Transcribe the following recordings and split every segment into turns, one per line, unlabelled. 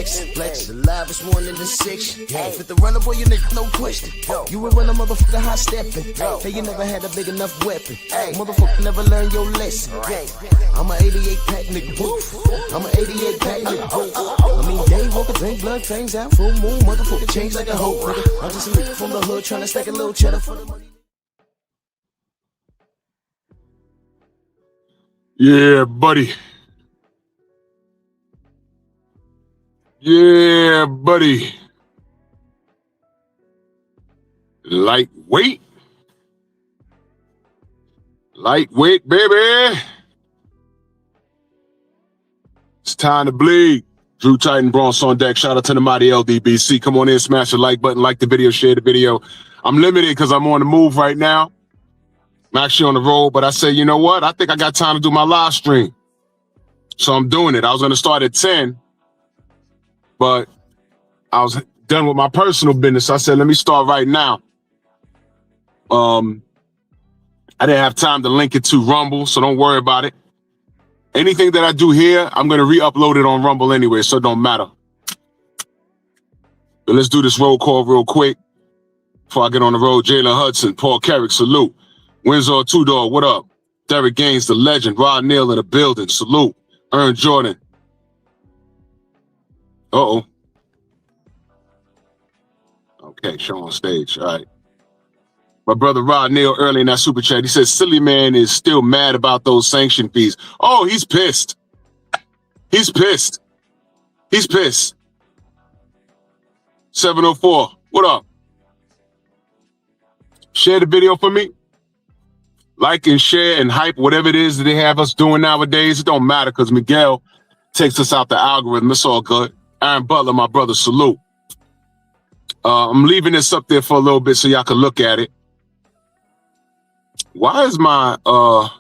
Flex, the livest one in the section. Fit the runner, boy, you nigga, no question. You would run a motherfucker high stepping. Hey, you never had a big enough weapon. Motherfucker never learned your lesson. I'm a 88 pack nigga, woof. I'm a 88 pack nigga, woof. I mean, day walker, drink blood, fangs out, full moon, motherfucker, change like a hoe, nigga. I'm just a nigga from the hood, tryna stack a little cheddar for the money.
Yeah, buddy. Yeah, buddy. Lightweight. Lightweight, baby. It's time to bleed. Drew Titan, Bronx on deck. Shout out to the mighty LDBC. Come on in, smash the like button, like the video, share the video. I'm limited because I'm on the move right now. I'm actually on the road, but I say, you know what? I think I got time to do my live stream. So I'm doing it. I was going to start at 10, but I was done with my personal business. I said, let me start right now. I didn't have time to link it to Rumble, so don't worry about it. Anything that I do here, I'm going to re-upload it on Rumble anyway, so it don't matter. But let's do this roll call real quick before I get on the road. Jalen Hudson, Paul Carrick, salute. Windsor Two-Dog, what up? Derek Gaines, the legend. Rod Neal in the building, salute. Ern Jordan. Uh-oh. Okay, show on stage, all right. My brother Rod Neal early in that super chat, he says, Sillyman is still mad about those sanction fees. Oh, he's pissed. He's pissed. He's pissed. 704, what up? Share the video for me. Like and share and hype whatever it is that they have us doing nowadays. It don't matter because Miguel takes us out the algorithm. It's all good. Aaron Butler, my brother, salute. I'm leaving this up there for a little bit so y'all can look at it. Why is my, hold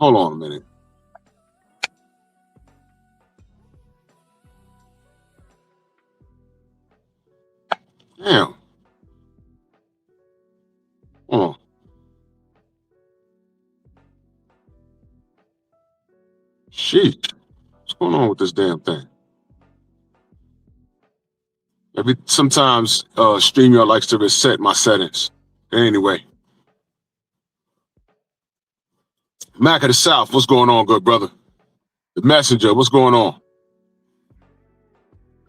on a minute. Damn. Hold on. Sheesh. What's going on with this damn thing? Sometimes StreamYard likes to reset my settings. Anyway. Mac of the South, what's going on, good brother? The Messenger, what's going on?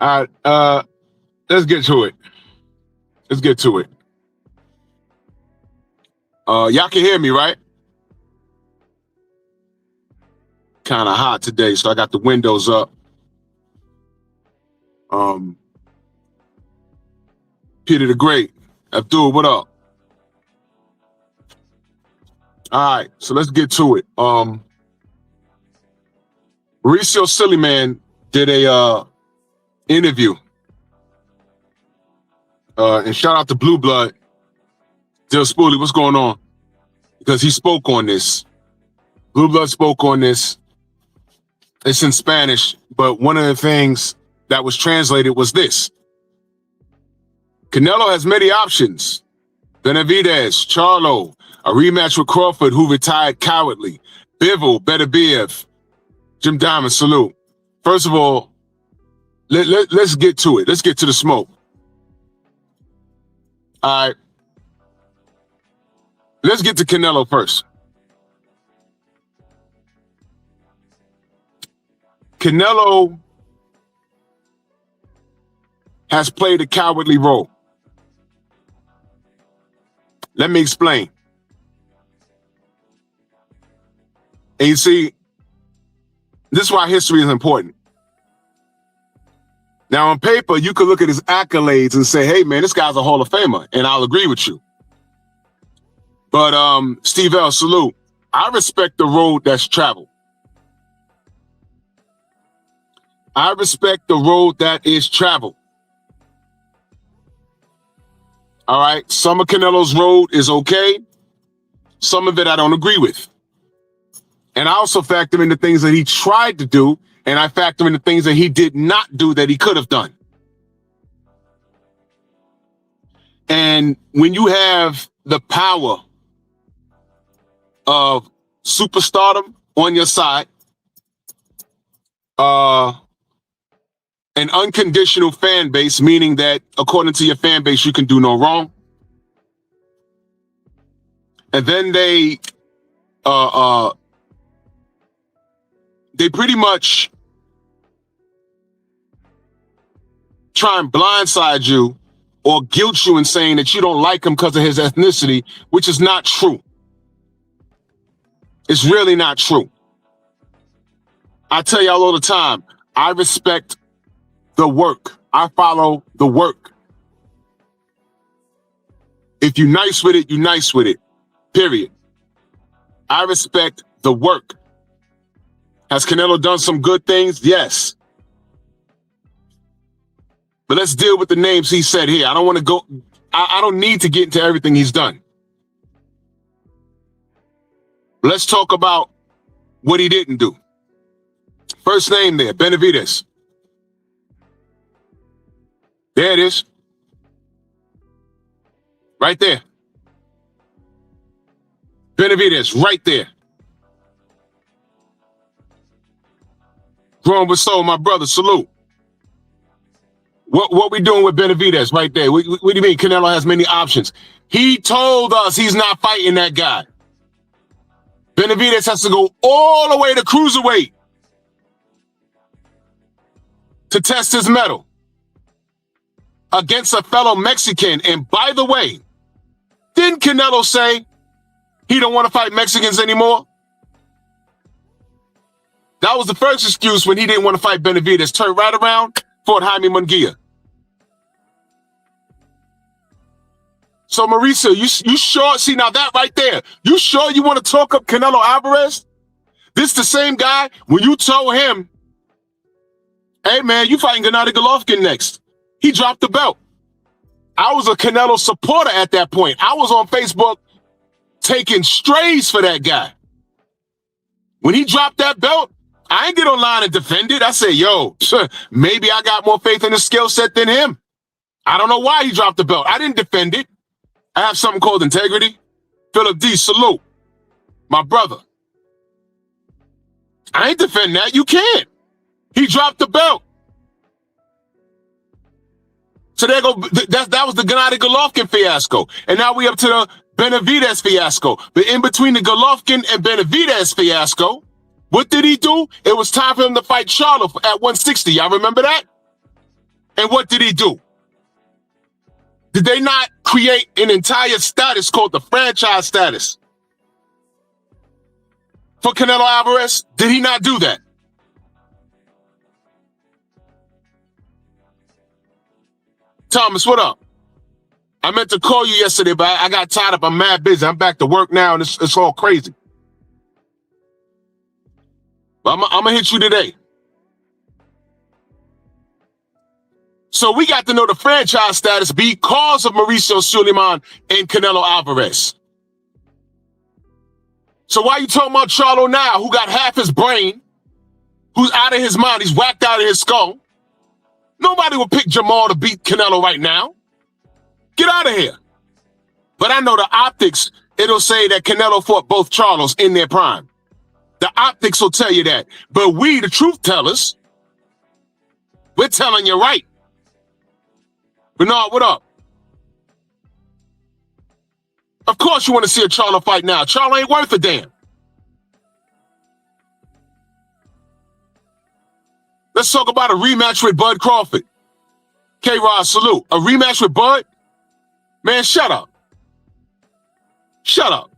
All right, let's get to it. Let's get to it. Y'all can hear me, right? Kind of hot today, so I got the windows up. Peter the Great, Abdul, what up? All right, so let's get to it. Mauricio Sillyman did a interview. And shout out to Blue Blood. Dill Spoolie, what's going on? Because he spoke on this. Blue Blood spoke on this. It's in Spanish, but one of the things that was translated was this. Canelo has many options. Benavidez, Charlo, a rematch with Crawford, who retired cowardly. Bivol, Beterbiev, Jim Diamond, salute. First of all, let's get to it. Let's get to the smoke. All right. Let's get to Canelo first. Canelo has played a cowardly role. Let me explain. And you see, this is why history is important. Now, on paper, you could look at his accolades and say, hey, man, this guy's a Hall of Famer, and I'll agree with you. But Steve L, salute. I respect the road that's traveled. I respect the road that is traveled. All right, some of Canelo's road is okay. Some of it I don't agree with. And I also factor in the things that he tried to do, and I factor in the things that he did not do that he could have done. And when you have the power of superstardom on your side, an unconditional fan base, meaning that according to your fan base, you can do no wrong. And then they pretty much try and blindside you or guilt you in saying that you don't like him because of his ethnicity, which is not true. It's really not true. I tell y'all all the time, I respect the work. I follow the work. If you're nice with it, you're nice with it. Period. I respect the work. Has Canelo done some good things? Yes. But let's deal with the names he said here. I don't want to go, I don't need to get into everything he's done. Let's talk about what he didn't do. First name there, Benavidez. There it is. Right there. Benavidez, right there. Growing with soul, my brother, salute. What we doing with Benavidez right there? What do you mean Canelo has many options? He told us he's not fighting that guy. Benavidez has to go all the way to cruiserweight to test his mettle against a fellow Mexican. And by the way, didn't Canelo say he don't want to fight Mexicans anymore? That was the first excuse when he didn't want to fight Benavidez. Turned right around, fought Jaime Munguia. So Mauricio, you sure? See, now that right there, you sure you want to talk up Canelo Alvarez? This the same guy when you told him, hey man, you fighting Gennady Golovkin next. He dropped the belt. I was a Canelo supporter at that point. I was on Facebook taking strays for that guy. When he dropped that belt, I ain't get online and defend it. I say, yo, maybe I got more faith in his skill set than him. I don't know why he dropped the belt. I didn't defend it. I have something called integrity. Philip D, salute. My brother. I ain't defend that. You can't. He dropped the belt. So there go. That was the Gennady Golovkin fiasco. And now we up to the Benavidez fiasco. But in between the Golovkin and Benavidez fiasco, what did he do? It was time for him to fight Charlo at 160. Y'all remember that? And what did he do? Did they not create an entire status called the franchise status for Canelo Alvarez? Did he not do that? Thomas, what up? I meant to call you yesterday, but I got tied up. I'm mad busy. I'm back to work now, and it's all crazy. But I'm going to hit you today. So we got to know the franchise status because of Mauricio Sillyman and Canelo Alvarez. So why you talking about Charlo now, who got half his brain, who's out of his mind, he's whacked out of his skull? Nobody will pick Jamal to beat Canelo right now. Get out of here. But I know the optics, it'll say that Canelo fought both Charlos in their prime. The optics will tell you that. But we, the truth tellers, we're telling you right. Bernard, what up? Of course you want to see a Charlo fight now. Charlo ain't worth a damn. Let's talk about a rematch with Bud Crawford. K-Rod, salute. A rematch with Bud? Man, shut up. Shut up.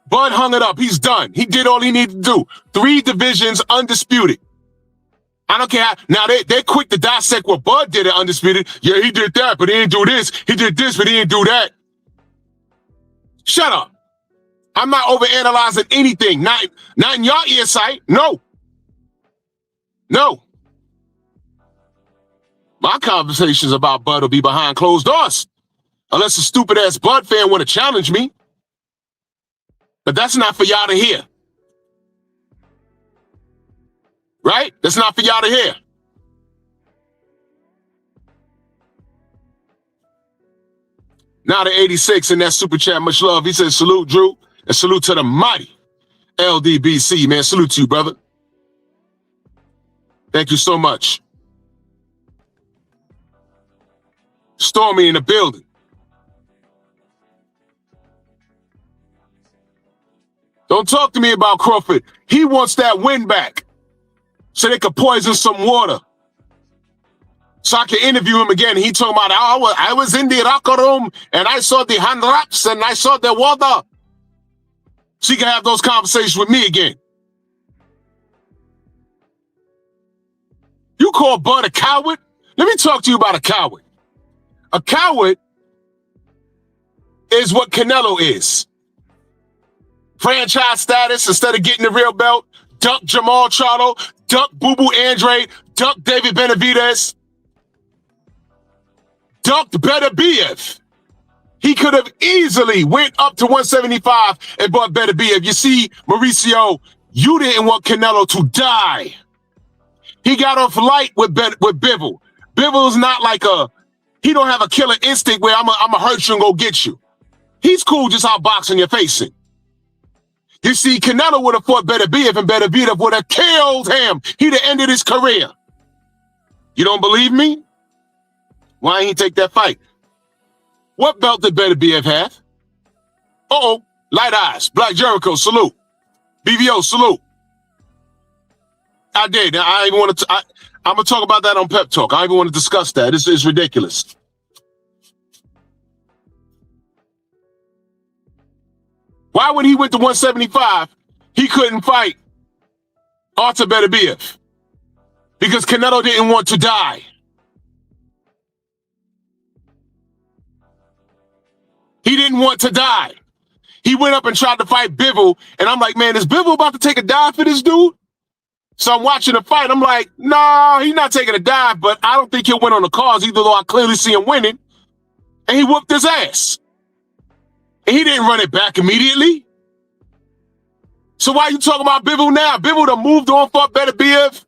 Bud hung it up. He's done. He did all he needed to do. 3 divisions, undisputed. I don't care how. Now, they're quick to dissect what Bud did at undisputed. Yeah, he did that, but he didn't do this. He did this, but he didn't do that. Shut up. I'm not overanalyzing anything. Not in your ear sight. No. No. My conversations about Bud will be behind closed doors. Unless a stupid-ass Bud fan want to challenge me. But that's not for y'all to hear. Right? That's not for y'all to hear. Now the 86 in that super chat, much love. He says, salute, Drew, and salute to the mighty LDBC, man. Salute to you, brother. Thank you so much. Stormy in the building. Don't talk to me about Crawford. He wants that win back so they could poison some water. So I can interview him again. He talking about, I was in the locker room and I saw the hand wraps and I saw the water. So he can have those conversations with me again. You call Bud a coward? Let me talk to you about a coward. A coward is what Canelo is. Franchise status, instead of getting the real belt, duck Jamal Charlo, duck Boo Boo Andre, duck David Benavidez, ducked Beterbiev. He could have easily went up to 175 and bought Beterbiev. You see, Mauricio, you didn't want Canelo to die. He got off light with Bivol. Bivol's not like he don't have a killer instinct where I'm a hurt you and go get you. He's cool just outboxing your facing. You see, Canelo would have fought Beterbiev and Beterbiev would have killed him. He'd have ended his career. You don't believe me? Why ain't he take that fight? What belt did Beterbiev have? Uh-oh, light eyes, Black Jericho, salute. BVO, salute. I did. I even want to. I'm gonna talk about that on Pep Talk. I don't even want to discuss that. This is ridiculous. Why, when he went to 175, he couldn't fight Artur Beterbiev? Because Canelo didn't want to die. He didn't want to die. He went up and tried to fight Bivol, and I'm like, man, is Bivol about to take a dive for this dude? So I'm watching the fight. I'm like, nah, he's not taking a dive, but I don't think he'll win on the cards, even though I clearly see him winning. And he whooped his ass. And he didn't run it back immediately. So why are you talking about Bivol now? Bivol done moved on, fought Beterbiev.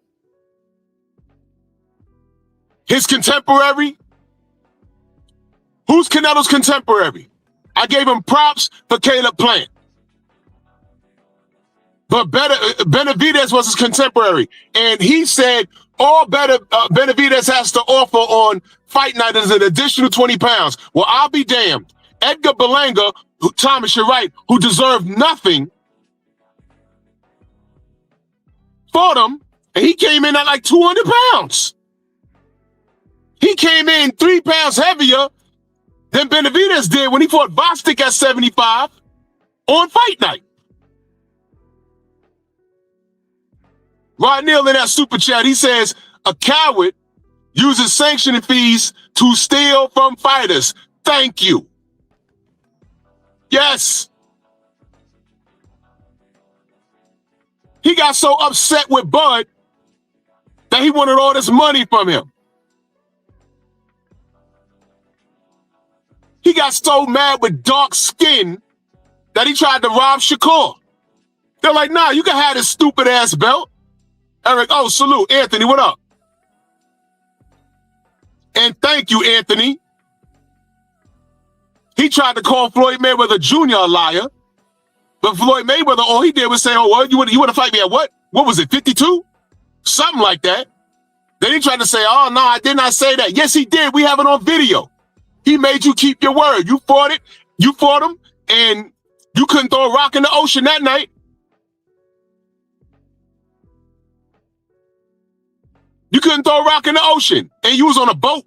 His contemporary. Who's Canelo's contemporary? I gave him props for Caleb Plant. But Benavidez was his contemporary. And he said all Benavidez has to offer on fight night is an additional 20 pounds. Well, I'll be damned. Edgar Berlanga, Thomas, you're right, who deserved nothing, fought him, and he came in at like 200 pounds. He came in 3 pounds heavier than Benavidez did when he fought Bostic at 75 on fight night. Rod Neal in that super chat, he says, a coward uses sanctioning fees to steal from fighters. Thank you. Yes. He got so upset with Bud that he wanted all this money from him. He got so mad with dark skin that he tried to rob Shakur. They're like, nah, you can have this stupid ass belt. Eric, oh, salute. Anthony, what up? And thank you, Anthony. He tried to call Floyd Mayweather Jr. a liar. But Floyd Mayweather, all he did was say, oh, well, you want to fight me at what? What was it, 52? Something like that. Then he tried to say, oh, no, I did not say that. Yes, he did. We have it on video. He made you keep your word. You fought it. You fought him. And you couldn't throw a rock in the ocean that night. You couldn't throw a rock in the ocean. And you was on a boat,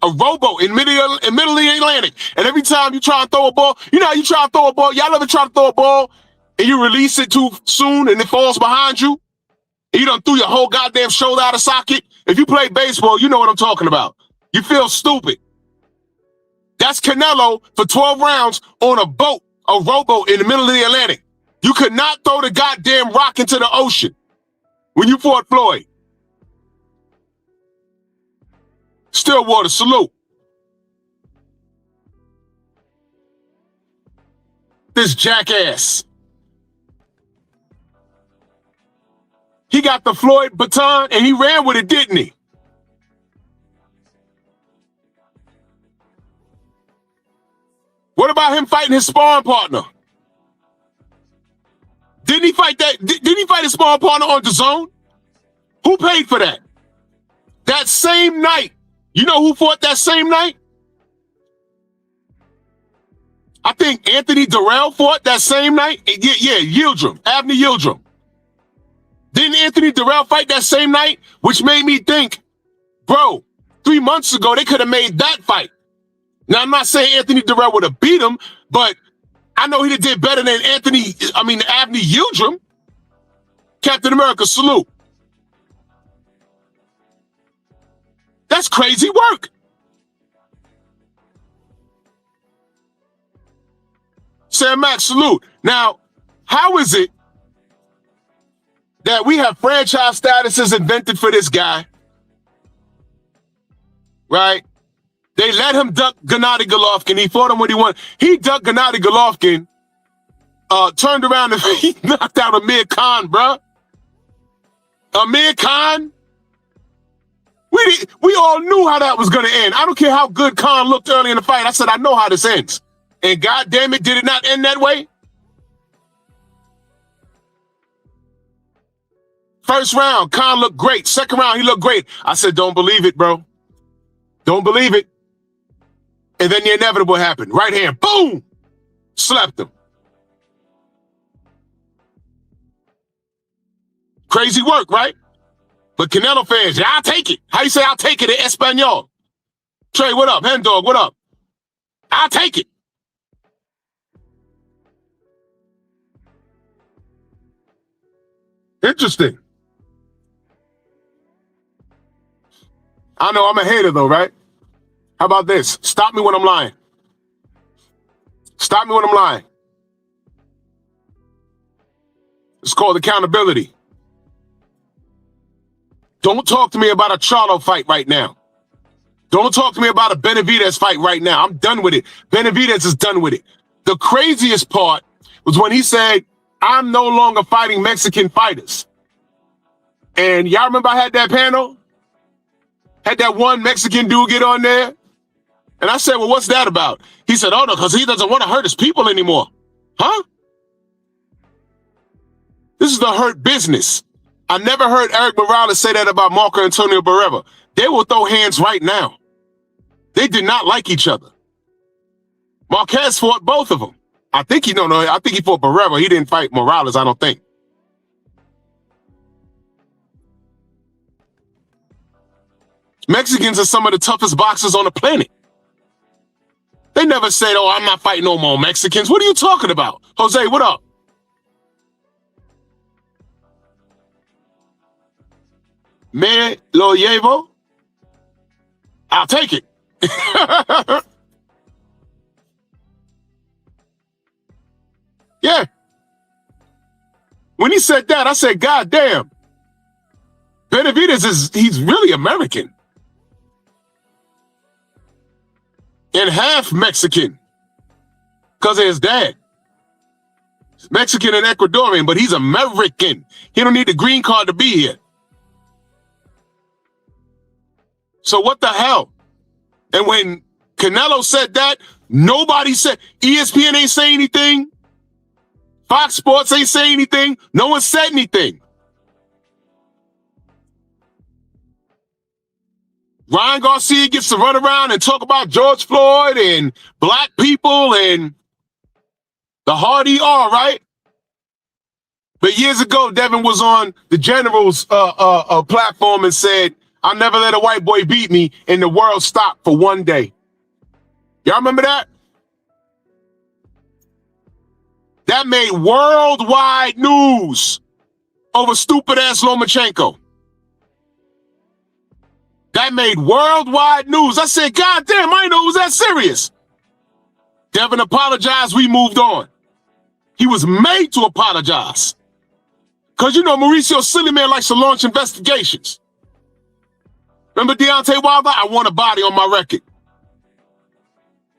a rowboat in middle of the Atlantic. And every time you try and throw a ball, you know how you try to throw a ball? Y'all ever try to throw a ball and you release it too soon and it falls behind you? And you done threw your whole goddamn shoulder out of socket? If you play baseball, you know what I'm talking about. You feel stupid. That's Canelo for 12 rounds on a boat, a rowboat in the middle of the Atlantic. You could not throw the goddamn rock into the ocean when you fought Floyd. Stillwater, salute. This jackass. He got the Floyd baton and he ran with it, didn't he? What about him fighting his sparring partner? Didn't he fight that? Didn't he fight his sparring partner on DAZN? Who paid for that? That same night, you know who fought that same night? I think Anthony Durrell fought that same night. Yeah, Yildirim, Abner Yildirim. Didn't Anthony Durrell fight that same night? Which made me think, bro, 3 months ago, they could have made that fight. Now, I'm not saying Anthony Durrell would have beat him, but I know he did better than Abner Yildirim. Captain America, salute. That's crazy work. Sam Max, salute. Now, how is it that we have franchise statuses invented for this guy, right? They let him duck Gennady Golovkin. He fought him when he won. He ducked Gennady Golovkin, turned around and he knocked out Amir Khan, bruh. Amir Khan. We all knew how that was going to end. I don't care how good Khan looked early in the fight. I said, I know how this ends. And God damn it, did it not end that way? First round, Khan looked great. Second round, he looked great. I said, don't believe it, bro. Don't believe it. And then the inevitable happened. Right hand, boom! Slapped him. Crazy work, right? But Canelo fans, yeah, I'll take it. How you say I'll take it in Espanol? Trey, what up? Hen Dog, what up? I'll take it. Interesting. I know I'm a hater though, right? How about this? Stop me when I'm lying. Stop me when I'm lying. It's called accountability. Don't talk to me about a Charlo fight right now. Don't talk to me about a Benavidez fight right now. I'm done with it. Benavidez is done with it. The craziest part was when he said, I'm no longer fighting Mexican fighters. And y'all remember I had that panel? Had that one Mexican dude get on there? And I said, well, what's that about? He said, oh, no, because he doesn't want to hurt his people anymore. Huh? This is the hurt business. I never heard Eric Morales say that about Marco Antonio Barrera. They will throw hands right now. They did not like each other. Marquez fought both of them. I think he fought Barrera. He didn't fight Morales, I don't think. Mexicans are some of the toughest boxers on the planet. They never said, oh, I'm not fighting no more Mexicans. What are you talking about? Jose, what up? Me lo llevo. I'll take it. Yeah. When he said that, I said, God damn. Benavidez he's really American. And half Mexican. Because of his dad. He's Mexican and Ecuadorian, but he's American. He don't need the green card to be here. So what the hell? And when Canelo said that, nobody said, ESPN ain't saying anything. Fox Sports ain't saying anything. No one said anything. Ryan Garcia gets to run around and talk about George Floyd and black people and the hard ER, right? But years ago, Devin was on the General's platform and said, I'll never let a white boy beat me, and the world stopped for one day. Y'all remember that? That made worldwide news over stupid-ass Lomachenko. That made worldwide news. I said, God damn, I didn't know it was that serious. Devin apologized, we moved on. He was made to apologize. Because, you know, Mauricio Sillyman likes to launch investigations. Remember Deontay Wilder? I want a body on my record.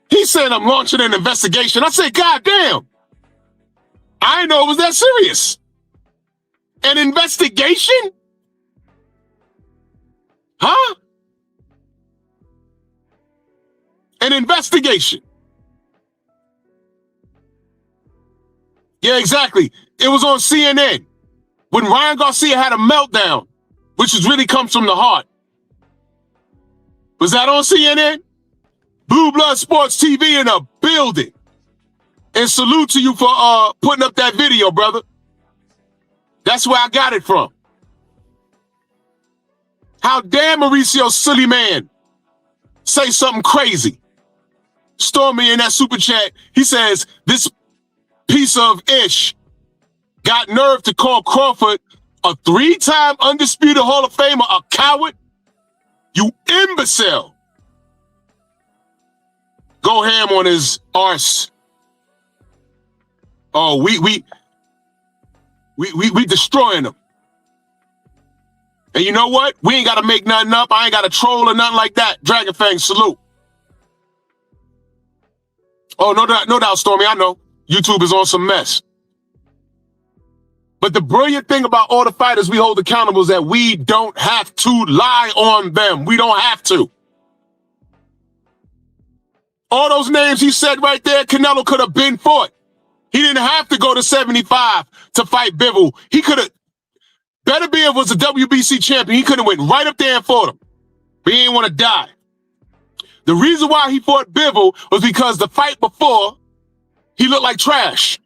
He said I'm launching an investigation. I said, God damn. I didn't know it was that serious. An investigation? Huh? An investigation. Yeah, exactly. It was on CNN when Ryan Garcia had a meltdown, which really comes from the heart. Was that on CNN? Blue Blood Sports TV in a building. And salute to you for putting up that video, brother. That's where I got it from. How dare Mauricio Sillyman say something crazy? Stormy in that super chat, he says, this piece of ish got nerve to call Crawford a 3-time undisputed Hall of Famer a coward? You imbecile. Go ham on his arse. Oh, we destroying him. And you know what? We ain't got to make nothing up. I ain't got to troll or nothing like that. Dragon Fang, salute. Oh, no doubt, Stormy, I know. YouTube is on some mess. But the brilliant thing about all the fighters we hold accountable is that we don't have to lie on them. We don't have to. All those names he said right there, Canelo could have been fought. He didn't have to go to 75 to fight Bivol. He could have. Beterbiev was a WBC champion. He could have went right up there and fought him. But he didn't want to die. The reason why he fought Bivol was because the fight before, he looked like trash.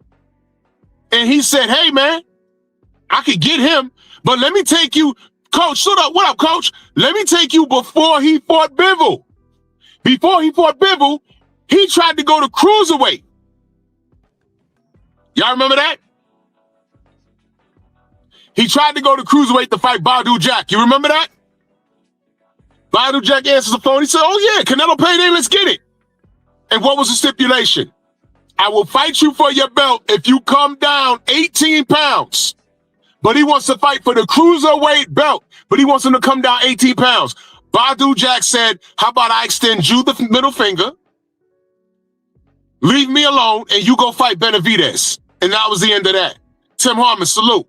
And he said, hey, man, I could get him, but let me take you. Coach, shut up. What up, Coach? Let me take you before he fought Bivol. Before he fought Bivol, he tried to go to cruiserweight. Y'all remember that? He tried to go to cruiserweight to fight Badu Jack. You remember that? Badu Jack answers the phone. He said, oh, yeah, Canelo payday, let's get it. And what was the stipulation? I will fight you for your belt if you come down 18 pounds. But he wants to fight for the cruiserweight belt. But he wants him to come down 18 pounds. Badu Jack said, how about I extend you the middle finger, leave me alone, and you go fight Benavidez. And that was the end of that. Tim Harmon, salute.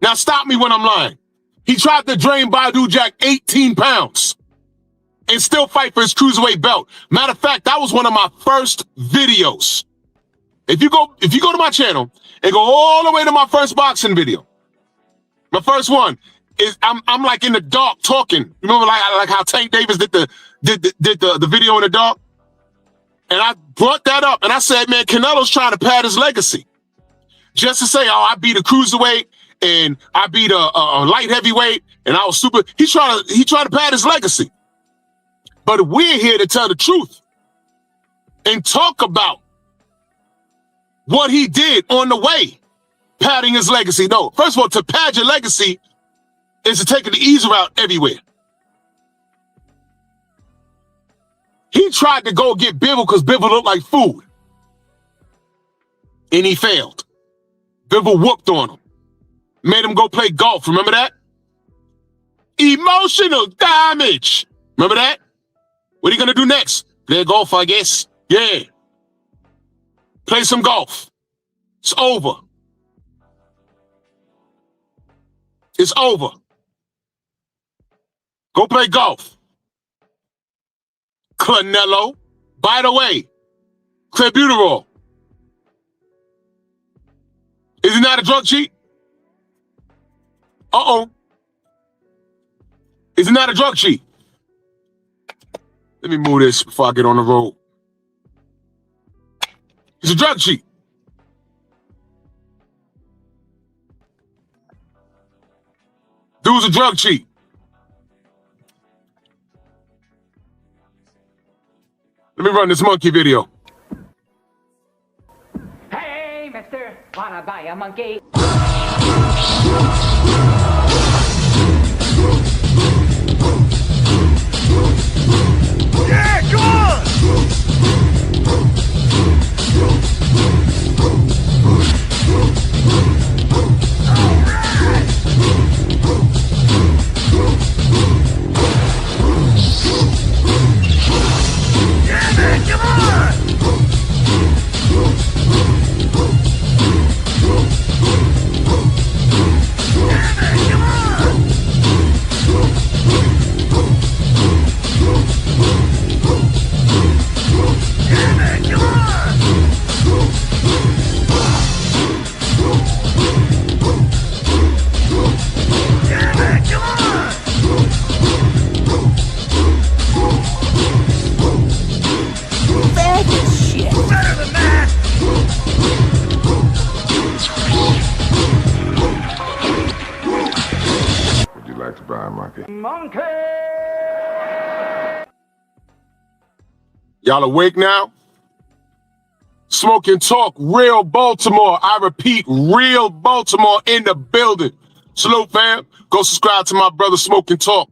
Now stop me when I'm lying. He tried to drain Badu Jack 18 pounds and still fight for his cruiserweight belt. Matter of fact, that was one of my first videos. If you go to my channel and go all the way to my first boxing video, my first one is I'm like in the dark talking. Remember like how Tank Davis did the video in the dark? And I brought that up and I said, man, Canelo's trying to pad his legacy. Just to say, oh, I beat a cruiserweight and I beat a light heavyweight and I was super. He trying to pad his legacy. But we're here to tell the truth and talk about what he did on the way, padding his legacy. No, first of all, to pad your legacy is to take the easy route everywhere. He tried to go get Bivol because Bivol looked like food. And he failed. Bivol whooped on him. Made him go play golf. Remember that? Emotional damage. Remember that? What are you going to do next? Play golf, I guess. Yeah. Play some golf. It's over. It's over. Go play golf. Canelo. By the way, clenbuterol. Is he not a drug cheat? Uh-oh. Is he not a drug cheat? Let me move this before I get on the road. He's a drug cheat. Dude's a drug cheat. Let me run this monkey video.
Hey, mister, wanna buy a monkey?
Yeah, come on! Yeah, man, come on!
Monkey!
Y'all awake now? Smoking Talk, real Baltimore. I repeat, real Baltimore in the building. Salute, fam. Go subscribe to my brother Smoking Talk.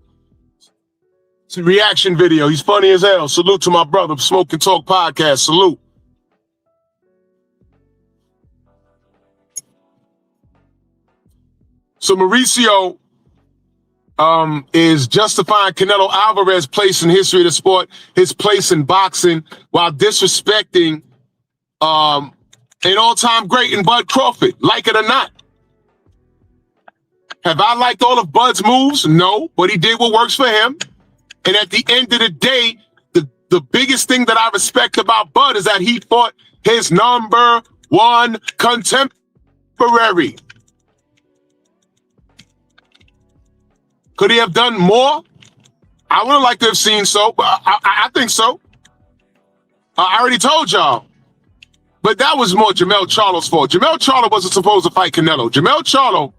It's a reaction video. He's funny as hell. Salute to my brother Smoking Talk podcast. Salute. So Mauricio is justifying Canelo Alvarez's place in history of the sport, his place in boxing, while disrespecting an all-time great in Bud Crawford, like it or not. Have I liked all of Bud's moves? No, but he did what works for him. And at the end of the day, the biggest thing that I respect about Bud is that he fought his number one contemporary. Could he have done more? I would have liked to have seen so, but I think so. I already told y'all. But that was more Jermell Charlo's fault. Jermell Charlo wasn't supposed to fight Canelo. Jermell Charlo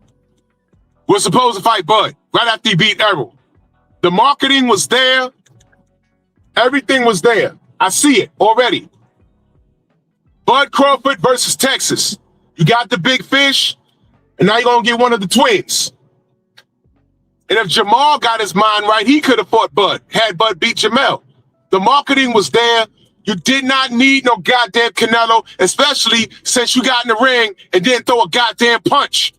was supposed to fight Bud right after he beat Errol. The marketing was there. Everything was there. I see it already. Bud Crawford versus Texas. You got the big fish, and now you're going to get one of the twins. And if Jamal got his mind right, he could have fought Bud, had Bud beat Jermell. The marketing was there. You did not need no goddamn Canelo, especially since you got in the ring and didn't throw a goddamn punch.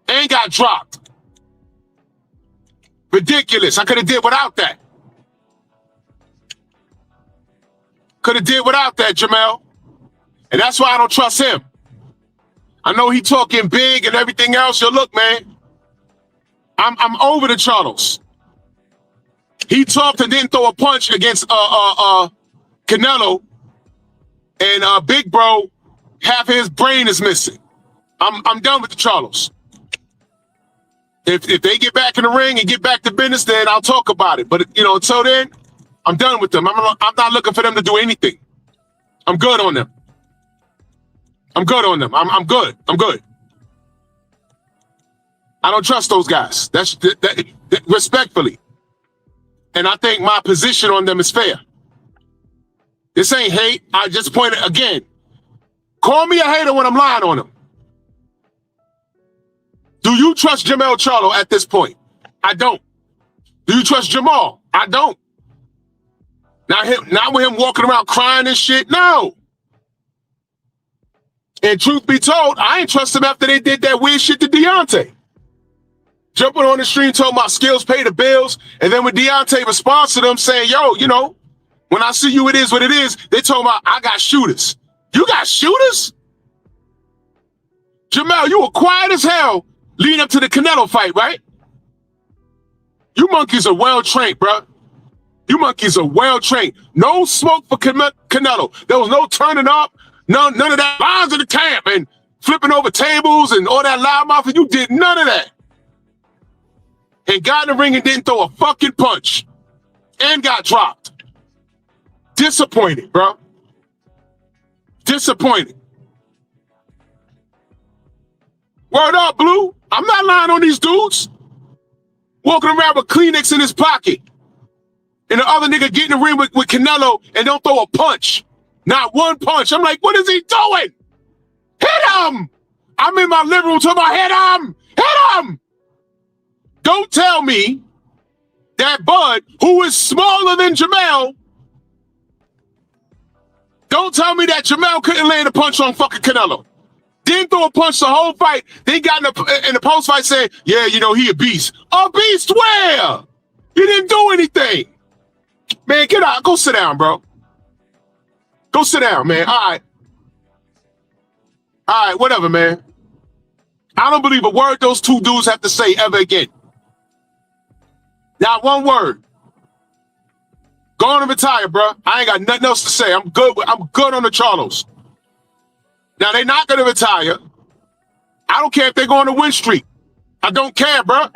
And got dropped. Ridiculous. I could have did without that. Could have did without that, Jermell. And that's why I don't trust him. I know he talking big and everything else. Yo, look, man. I'm over the Charlos. He talked and didn't throw a punch against Canelo, and Big Bro, half of his brain is missing. I'm done with the Charlos. If they get back in the ring and get back to business, then I'll talk about it. But until then, I'm done with them. I'm not looking for them to do anything. I'm good on them. I'm good on them. I'm good. I'm good. I don't trust those guys. That's respectfully. And I think my position on them is fair. This ain't hate. I just pointed again. Call me a hater when I'm lying on them. Do you trust Jermell Charlo at this point? I don't. Do you trust Jamal? I don't. Not with him walking around crying and shit. No. And truth be told, I ain't trust him after they did that weird shit to Deontay. Jumping on the stream, talking about skills pay the bills. And then when Deontay responds to them saying, yo, when I see you, it is what it is. They talking about, I got shooters. You got shooters? Jermell, you were quiet as hell leading up to the Canelo fight, right? You monkeys are well-trained, bro. You monkeys are well-trained. No smoke for Canelo. There was no turning up, none of that lines of the camp and flipping over tables and all that loudmouth. You did none of that. And got in the ring and didn't throw a fucking punch. And got dropped. Disappointed, bro. Disappointed. Word up, Blue. I'm not lying on these dudes. Walking around with Kleenex in his pocket. And the other nigga getting in the ring with Canelo and don't throw a punch. Not one punch. I'm like, what is he doing? Hit him! I'm in my living room talking about hit him! Hit him! Don't tell me that Bud, who is smaller than Jermell, don't tell me that Jermell couldn't land a punch on fucking Canelo. Didn't throw a punch the whole fight. They got in the post fight saying, yeah, he a beast. A beast where? You didn't do anything. Man, get out. Go sit down, bro. Go sit down, man. All right. All right, whatever, man. I don't believe a word those two dudes have to say ever again. Not one word. Go on and retire, bro. I ain't got nothing else to say. I'm good on the Charlos. Now, they're not going to retire. I don't care if they're going to win streak. I don't care, bro.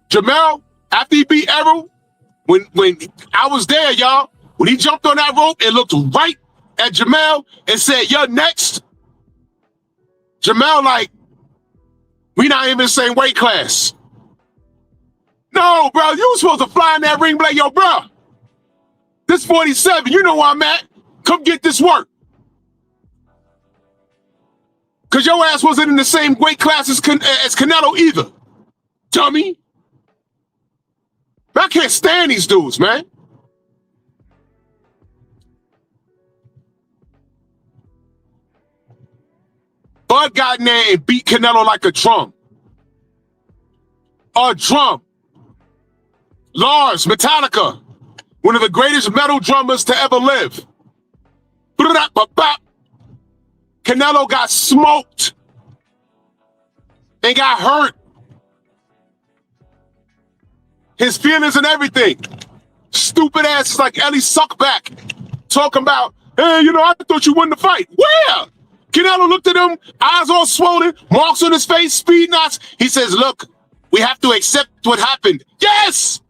Jermell, after he beat Errol, when I was there, y'all, when he jumped on that rope and looked right at Jermell and said, you're next, Jermell, like, we not even in the same weight class. No, bro, you were supposed to fly in that ring, be like, yo, bro, this 47, you know where I'm at. Come get this work. Because your ass wasn't in the same weight class as Canelo either, dummy. I can't stand these dudes, man. Bud got in there and beat Canelo like a drum. A drum. Lars, Metallica, one of the greatest metal drummers to ever live. Canelo got smoked and got hurt. His feelings and everything. Stupid asses like Ellie Suckback talking about, hey, you know, I thought you won the fight. Where? Canelo looked at him, eyes all swollen, marks on his face, speed knots. He says, look, we have to accept what happened. Yes!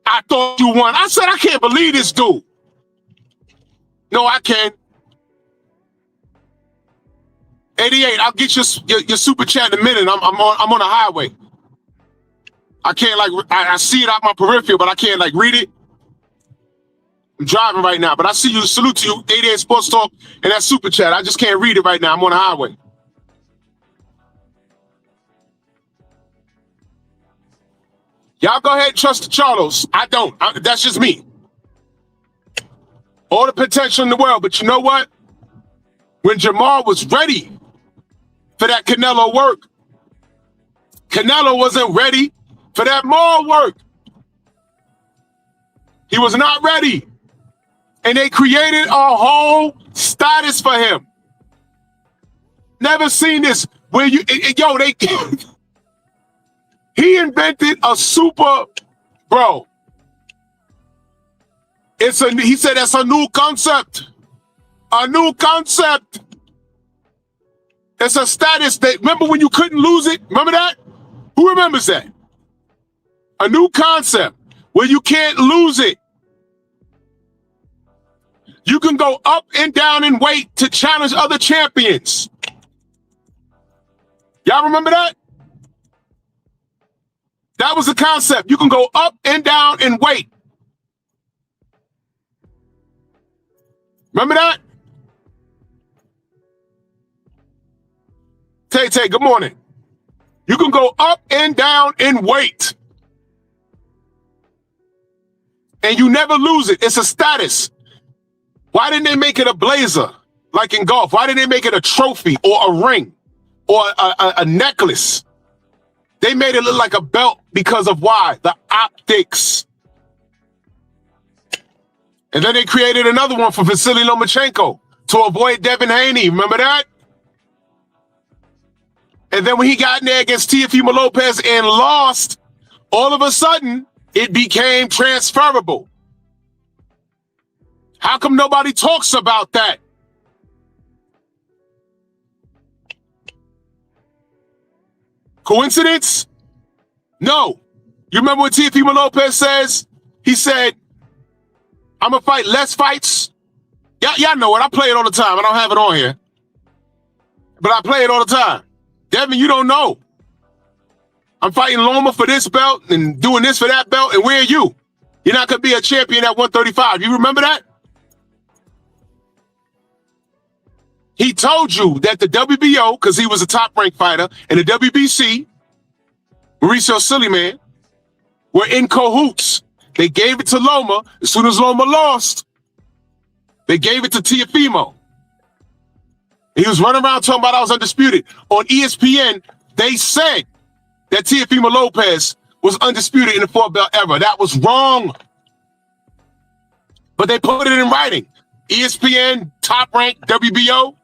I thought you won. I said, I can't believe this dude. No, I can. 88, I'll get your super chat in a minute. I'm on a highway. I can't I see it out my peripheral, but I can't read it. I'm driving right now, but I see you. Salute to you, 88 Sports Talk and that super chat. I just can't read it right now. I'm on a highway. Y'all go ahead and trust the Charlos. I don't. That's just me. All the potential in the world, but you know what? When Jamal was ready for that Canelo work, Canelo wasn't ready for that Maul work. He was not ready. And they created a whole status for him. Never seen this where he invented a super, bro. He said that's a new concept. A new concept. It's a status that, remember when you couldn't lose it? Remember that? Who remembers that? A new concept where you can't lose it. You can go up and down in weight to challenge other champions. Y'all remember that? That was the concept. You can go up and down in weight. Remember that? Tay, good morning. You can go up and down in weight. And you never lose it. It's a status. Why didn't they make it a blazer like in golf? Why didn't they make it a trophy or a ring or a necklace? They made it look like a belt because of why? The optics. And then they created another one for Vasily Lomachenko to avoid Devin Haney. Remember that? And then when he got in there against Teofimo Lopez and lost, all of a sudden, it became transferable. How come nobody talks about that? Coincidence? No. You remember what Teofimo Lopez says? He said, I'm going to fight less fights. Y'all know it. I play it all the time. I don't have it on here. But I play it all the time. Devin, you don't know. I'm fighting Loma for this belt and doing this for that belt. And where are you? You're not going to be a champion at 135. You remember that? He told you that the WBO, because he was a top-ranked fighter, and the WBC, Mauricio Sillyman, were in cahoots. They gave it to Loma. As soon as Loma lost, they gave it to Teofimo. He was running around talking about I was undisputed. On ESPN, they said that Teofimo Lopez was undisputed in the 4-belt era. That was wrong. But they put it in writing. ESPN, top-ranked WBO.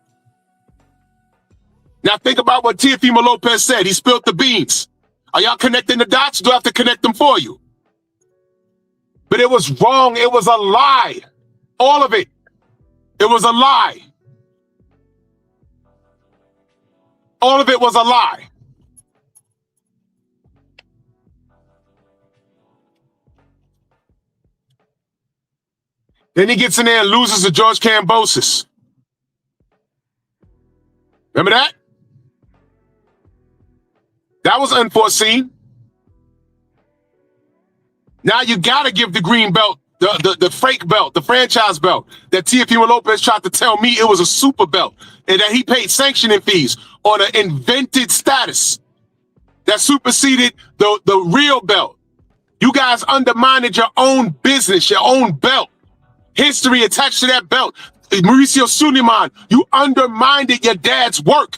Now think about what Teofimo Lopez said. He spilled the beans. Are y'all connecting the dots? Do I have to connect them for you? But it was wrong. It was a lie. All of it. It was a lie. All of it was a lie. Then he gets in there and loses to George Kambosos. Remember that? That was unforeseen. Now you gotta give the green belt, the fake belt, the franchise belt that Teofimo Lopez tried to tell me it was a super belt and that he paid sanctioning fees on an invented status that superseded the real belt. You guys undermined your own business, your own belt. History attached to that belt. Mauricio Sillyman, you undermined your dad's work.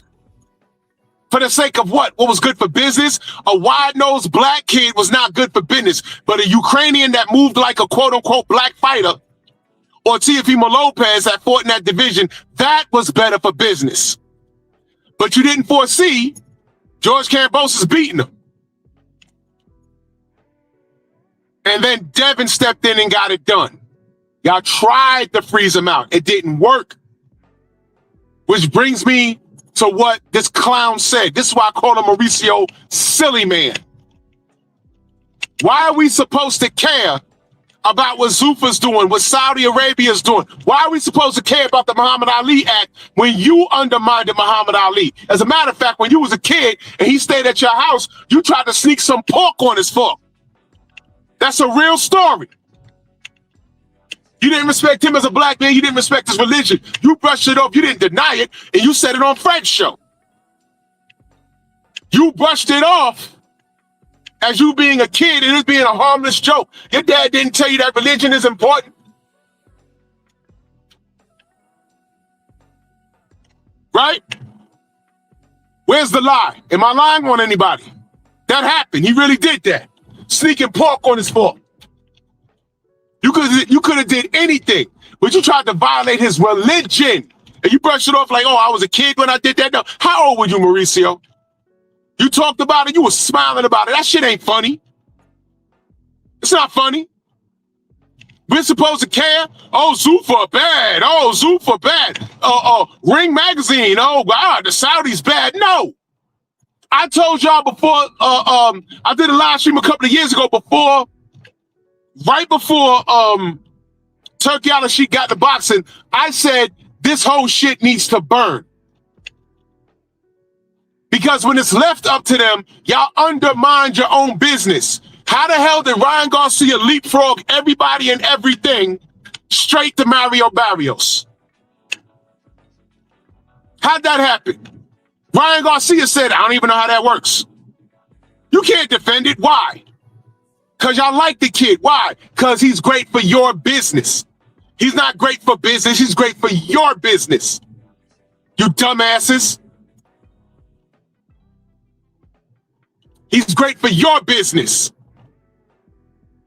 For the sake of what? What was good for business? A wide-nosed black kid was not good for business. But a Ukrainian that moved like a quote-unquote black fighter, or Teofimo Lopez that fought in that division, that was better for business. But you didn't foresee George Kambosos beating him. And then Devin stepped in and got it done. Y'all tried to freeze him out. It didn't work. Which brings me to what this clown said. This is why I call him Mauricio Sillyman. Why are we supposed to care about what Zuffa's doing, what Saudi Arabia's doing? Why are we supposed to care about the Muhammad Ali Act when you undermined Muhammad Ali? As a matter of fact, when you was a kid and he stayed at your house, you tried to sneak some pork on his fork. That's a real story. You didn't respect him as a black man. You didn't respect his religion. You brushed it off. You didn't deny it. And you said it on Fred's show. You brushed it off as you being a kid and it being a harmless joke. Your dad didn't tell you that religion is important. Right? Where's the lie? Am I lying on anybody? That happened. He really did that. Sneaking pork on his fork. You could have did anything, but you tried to violate his religion. And you brushed it off like, oh, I was a kid when I did that. No. How old were you, Mauricio? You talked about it. You were smiling about it. That shit ain't funny. It's not funny. We're supposed to care. Oh, Zuffa bad. Oh, Zuffa bad. Ring Magazine. Oh, God, the Saudis bad. No. I told y'all before, I did a live stream a couple of years ago right before Turkey Al-Sheikh got the boxing, I said this whole shit needs to burn. Because when it's left up to them, y'all undermine your own business. How the hell did Ryan Garcia leapfrog everybody and everything straight to Mario Barrios? How'd that happen? Ryan Garcia said, I don't even know how that works. You can't defend it. Why? Because y'all like the kid. Why? Because he's great for your business. He's not great for business. He's great for your business. You dumbasses. He's great for your business.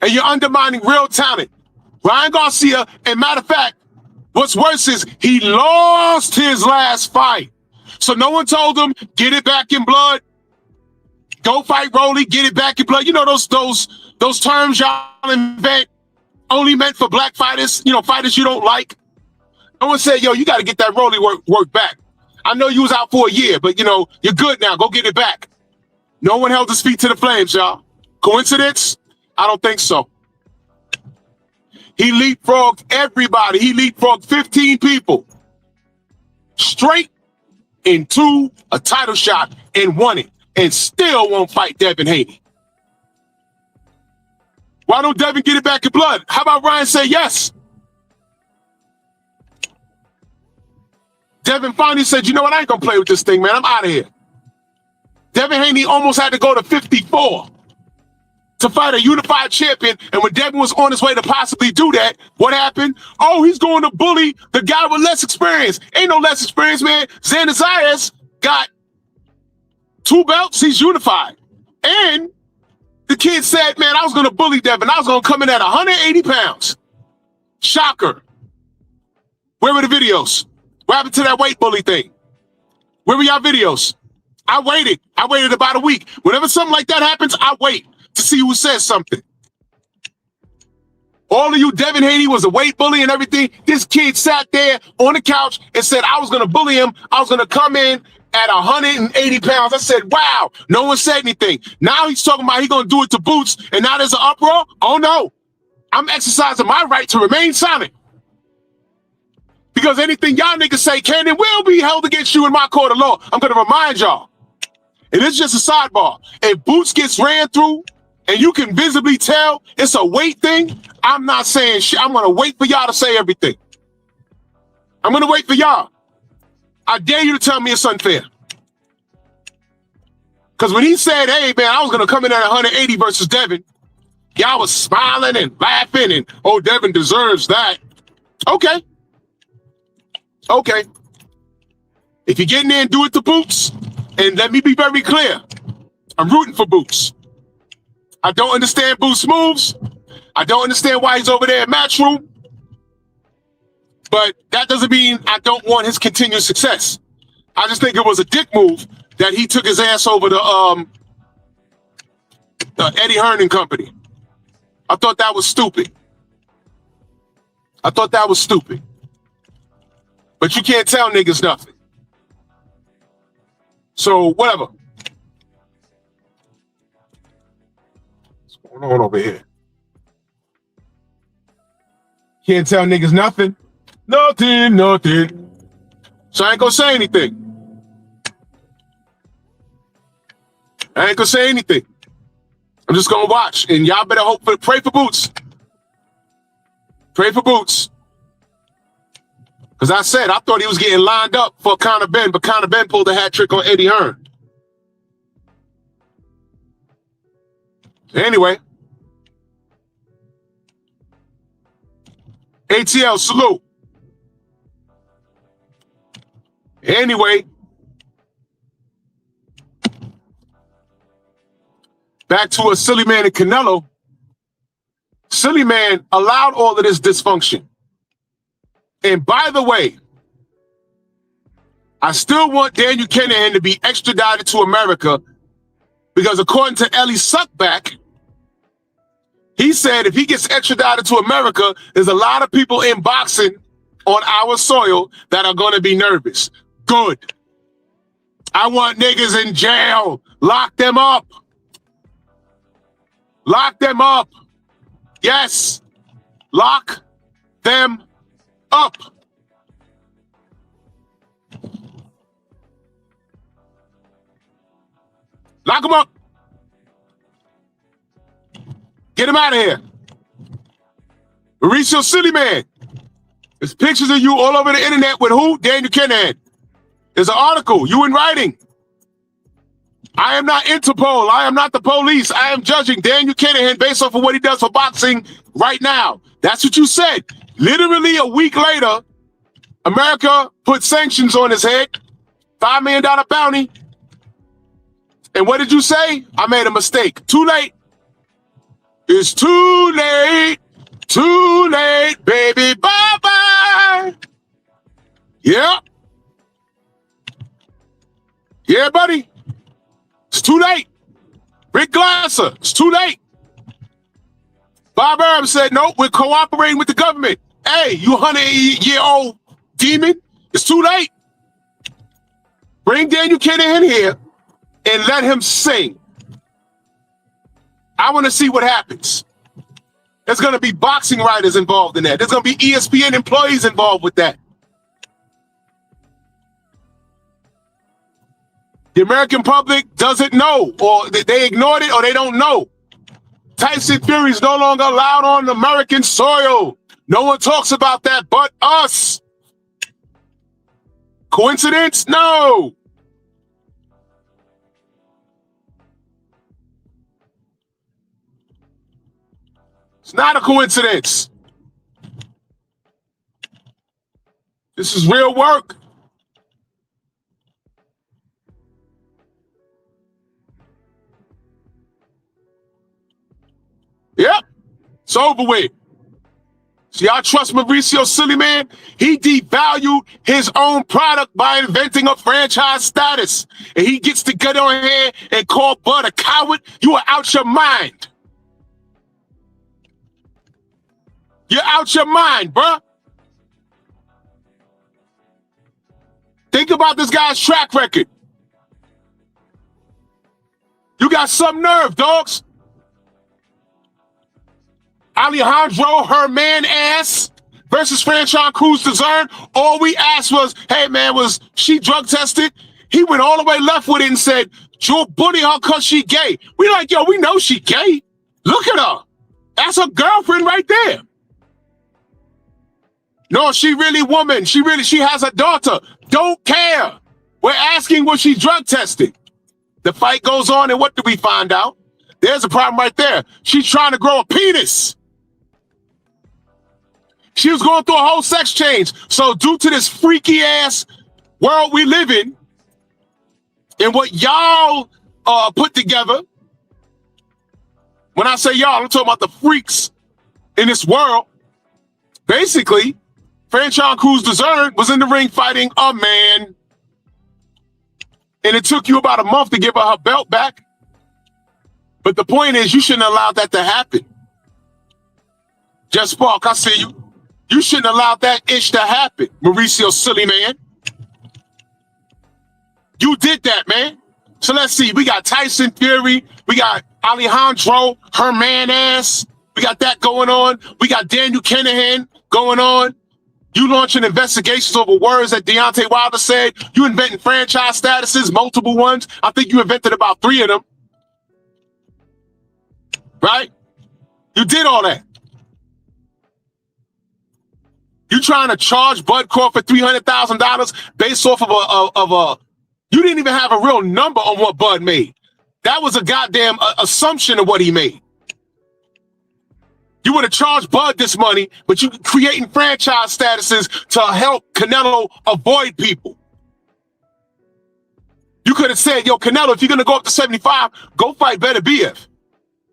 And you're undermining real talent. Ryan Garcia, and matter of fact, what's worse is he lost his last fight. So no one told him, get it back in blood. Go fight Rolly, get it back in blood. You know those terms y'all invent only meant for black fighters, fighters you don't like. No one said, yo, you got to get that Rolly work back. I know you was out for a year, but you're good now. Go get it back. No one held his feet to the flames, y'all. Coincidence? I don't think so. He leapfrogged everybody. He leapfrogged 15 people straight into a title shot and won it, and still won't fight Devin Haney. Why don't Devin get it back in blood? How about Ryan say yes? Devin finally said, you know what? I ain't gonna play with this thing, man. I'm out of here. Devin Haney almost had to go to 54 to fight a unified champion. And when Devin was on his way to possibly do that, what happened? Oh, he's going to bully the guy with less experience. Ain't no less experience, man. Xander Zayas got 2 belts. He's unified. And the kid said, man, I was going to bully Devin. I was going to come in at 180 pounds. Shocker. Where were the videos? What happened to that weight bully thing? Where were y'all videos? I waited. I waited about a week. Whenever something like that happens, I wait to see who says something. All of you, Devin Haney was a weight bully and everything. This kid sat there on the couch and said, I was going to bully him. I was going to come in at 180 pounds. I said, wow, no one said anything. Now he's talking about he's going to do it to Boots, and now there's an uproar? Oh, no. I'm exercising my right to remain silent. Because anything y'all niggas say can and will be held against you in my court of law. I'm going to remind y'all. And it's just a sidebar. If Boots gets ran through and you can visibly tell it's a weight thing, I'm not saying shit. I'm going to wait for y'all to say everything. I'm going to wait for y'all. I dare you to tell me it's unfair. Because when he said, hey, man, I was going to come in at 180 versus Devin, y'all was smiling and laughing and, oh, Devin deserves that. Okay. Okay. If you get in there and do it to Boots, and let me be very clear, I'm rooting for Boots. I don't understand Boots' moves. I don't understand why he's over there in Matchroom. But that doesn't mean I don't want his continued success. I just think it was a dick move that he took his ass over to Eddie Hearn and company. I thought that was stupid. I thought that was stupid. But you can't tell niggas nothing. So, whatever. What's going on over here? Can't tell niggas nothing. Nothing. So I ain't gonna say anything. I ain't gonna say anything. I'm just gonna watch. And y'all better pray for Boots. Pray for Boots. Because I said, I thought he was getting lined up for Conor Benn, but Conor Benn pulled a hat trick on Eddie Hearn. Anyway. ATL, salute. Anyway. Back to a Sillyman and Canelo. Sillyman allowed all of this dysfunction. And by the way, I still want Daniel Kinahan to be extradited to America because according to Ellie Suckback, he said if he gets extradited to America, there's a lot of people in boxing on our soil that are going to be nervous. Good. I want niggas in jail. Lock them up. Lock them up. Yes. Lock them up. Lock them up. Get him out of here. Mauricio Sillyman. There's pictures of you all over the internet with who? Daniel Kinahan. There's an article. You in writing. I am not Interpol. I am not the police. I am judging Daniel Kinahan based off of what he does for boxing right now. That's what you said. Literally a week later, America put sanctions on his head, $5 million bounty. And what did you say? I made a mistake. Too late. It's too late. Too late, baby. Bye-bye. Yeah. Yeah, buddy. It's too late. Rick Glasser, it's too late. Bob Arum said, no, we're cooperating with the government. Hey, you 100-year-old demon, it's too late. Bring Daniel Kinahan here and let him sing. I want to see what happens. There's going to be boxing writers involved in that. There's going to be ESPN employees involved with that. The American public doesn't know, or they ignored it, or they don't know. Tyson Fury is no longer allowed on American soil. No one talks about that but us. Coincidence? No. It's not a coincidence. This is real work. Yep, it's over with. See, I trust Mauricio Sillyman. He devalued his own product by inventing a franchise status. And he gets to get on here and call Bud a coward. You are out your mind. You're out your mind, bruh. Think about this guy's track record. You got some nerve, dogs. Alejandro Herman ass versus Franchon Cruz Dezern. All we asked was, hey man, was she drug tested? He went all the way left with it and said, you'll bully her because she gay. We like, yo, we know she gay. Look at her. That's her girlfriend right there. No, she really woman. She has a daughter. Don't care. We're asking, was she drug tested? The fight goes on, and what do we find out? There's a problem right there. She's trying to grow a penis. She was going through a whole sex change. So due to this freaky ass world we live in, and what y'all put together, when I say y'all, I'm talking about the freaks in this world. Basically, Franchon Cruz Dessert was in the ring fighting a man. And it took you about a month to give her her belt back. But the point is, you shouldn't allow that to happen. Just Spark, I see you. You shouldn't allow that ish to happen, Mauricio Sillyman. You did that, man. So let's see. We got Tyson Fury. We got Alejandro, her man ass. We got that going on. We got Daniel Kinahan going on. You launching investigations over words that Deontay Wilder said. You inventing franchise statuses, multiple ones. I think you invented about 3 of them. Right? You did all that. You trying to charge Bud Crawford $300,000 based off of a you didn't even have a real number on what Bud made. That was a goddamn assumption of what he made. You would have charged Bud this money, but you creating franchise statuses to help Canelo avoid people. You could have said, yo, Canelo, if you're going to go up to 75, go fight Beterbiev.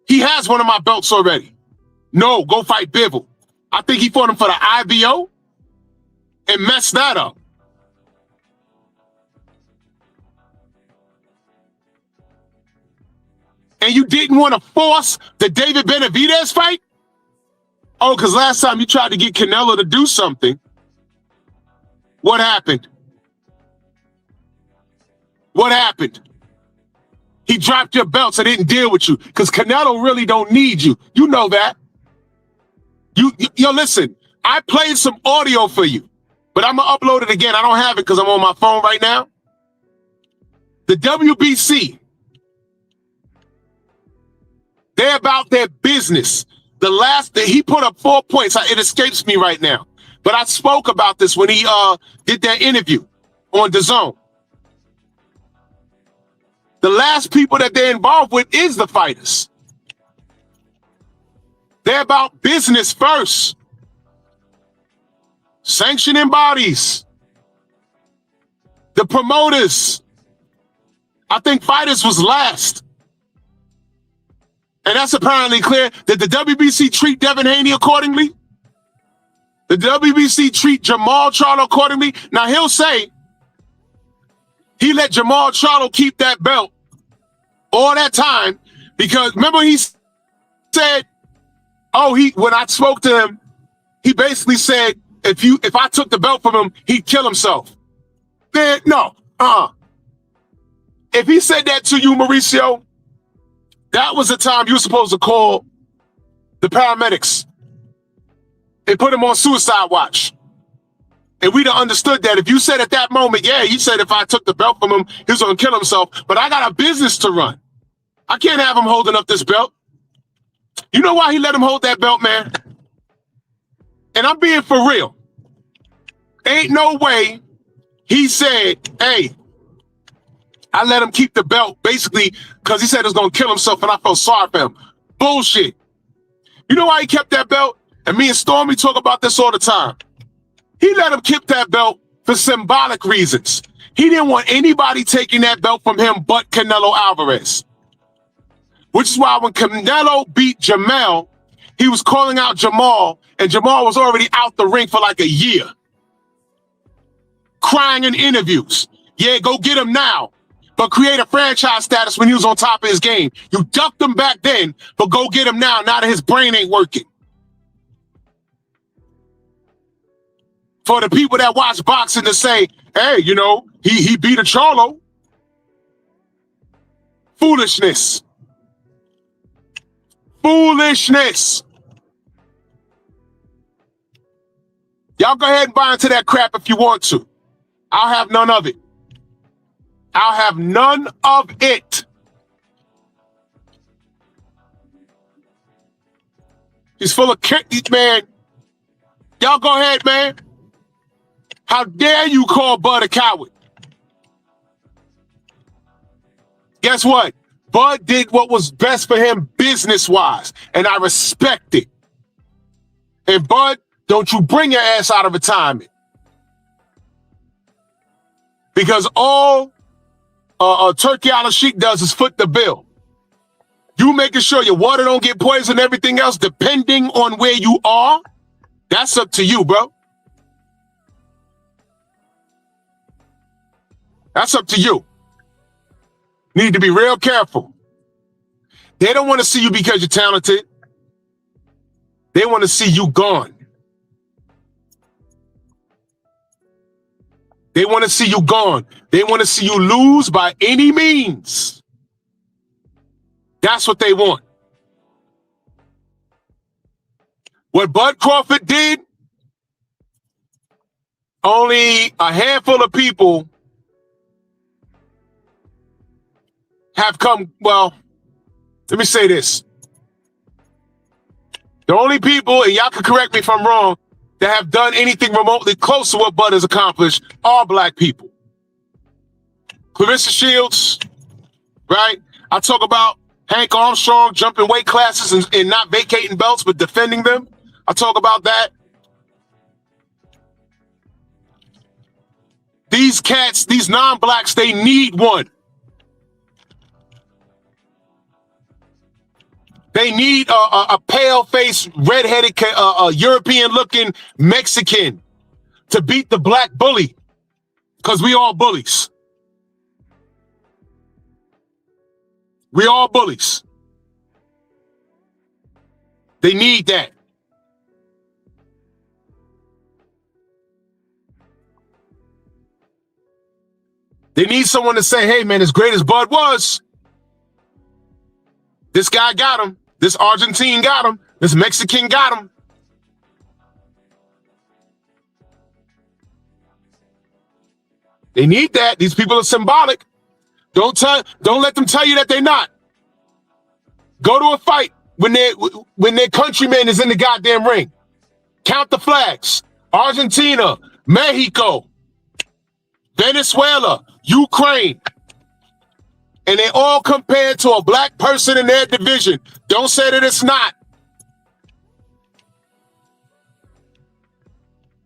He has one of my belts already. No, go fight Bivol. I think he fought him for the IBO and messed that up. And you didn't want to force the David Benavidez fight? Oh, because last time you tried to get Canelo to do something. What happened? What happened? He dropped your belts and didn't deal with you because Canelo really don't need you. You know that. Yo, listen, I played some audio for you, but I'm going to upload it again. I don't have it because I'm on my phone right now. The WBC, they're about their business. He put up 4 points. It escapes me right now. But I spoke about this when he did that interview on DAZN. The last people that they're involved with is the fighters. They're about business first. Sanctioning bodies. The promoters. I think fighters was last. And that's apparently clear. Did the WBC treat Devin Haney accordingly? The WBC treat Jamal Charlo accordingly? Now he'll say he let Jamal Charlo keep that belt all that time because remember he said, when I spoke to him, he basically said, if I took the belt from him, he'd kill himself. Then no, If he said that to you, Mauricio, that was the time you were supposed to call the paramedics and put him on suicide watch. And we'd have understood that if you said at that moment, yeah, he said if I took the belt from him, he was going to kill himself. But I got a business to run. I can't have him holding up this belt. You know why he let him hold that belt, man? And I'm being for real. Ain't no way he said, hey, I let him keep the belt basically because he said he was going to kill himself and I felt sorry for him. Bullshit. You know why he kept that belt? And me and Stormy talk about this all the time. He let him keep that belt for symbolic reasons. He didn't want anybody taking that belt from him but Canelo Alvarez. Which is why when Canelo beat Jamel, he was calling out Jamal, and Jamal was already out the ring for like a year. Crying in interviews. Yeah, go get him now. But create a franchise status when he was on top of his game. You ducked him back then, but go get him now that his brain ain't working. For the people that watch boxing to say, hey, you know, he beat a Charlo. Foolishness. Foolishness. Y'all go ahead and buy into that crap if you want to. I'll have none of it. I'll have none of it. He's full of man. Y'all go ahead, man. How dare you call Bud a coward? Guess what? Bud did what was best for him business-wise, and I respect it. And Bud, don't you bring your ass out of retirement. Because all Turkey Al-Sheikh does is foot the bill. You making sure your water don't get poisoned and everything else, depending on where you are, that's up to you, bro. That's up to you. Need to be real careful. They don't want to see you because you're talented. They want to see you gone. They want to see you gone. They want to see you lose by any means. That's what they want. What Bud Crawford did, only a handful of people have come, well, let me say this. The only people, and y'all can correct me if I'm wrong, that have done anything remotely close to what Bud has accomplished are black people. Clarissa Shields, right? I talk about Hank Armstrong jumping weight classes and not vacating belts, but defending them. I talk about that. These cats, these non-blacks, they need one. They need a pale-faced, red-headed, European-looking Mexican to beat the black bully, because we all bullies. We all bullies. They need that. They need someone to say, hey, man, as great as Bud was, this guy got him. This Argentine got him. This Mexican got him. They need that. These people are symbolic. Don't let them tell you that they're not. Go to a fight when their countryman is in the goddamn ring. Count the flags. Argentina, Mexico, Venezuela, Ukraine. And they all compared to a black person in their division. Don't say that it's not.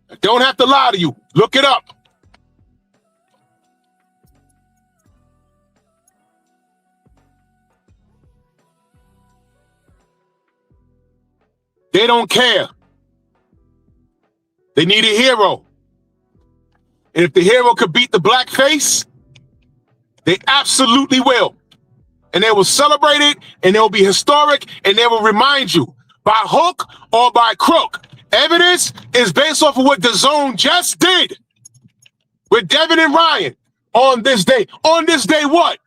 I don't have to lie to you. Look it up. They don't care. They need a hero. And if the hero could beat the black face, they absolutely will. And they will celebrate it, and they will be historic, and they will remind you by hook or by crook. Evidence is based off of what the Zone just did with Devin and Ryan on this day. On this day, what?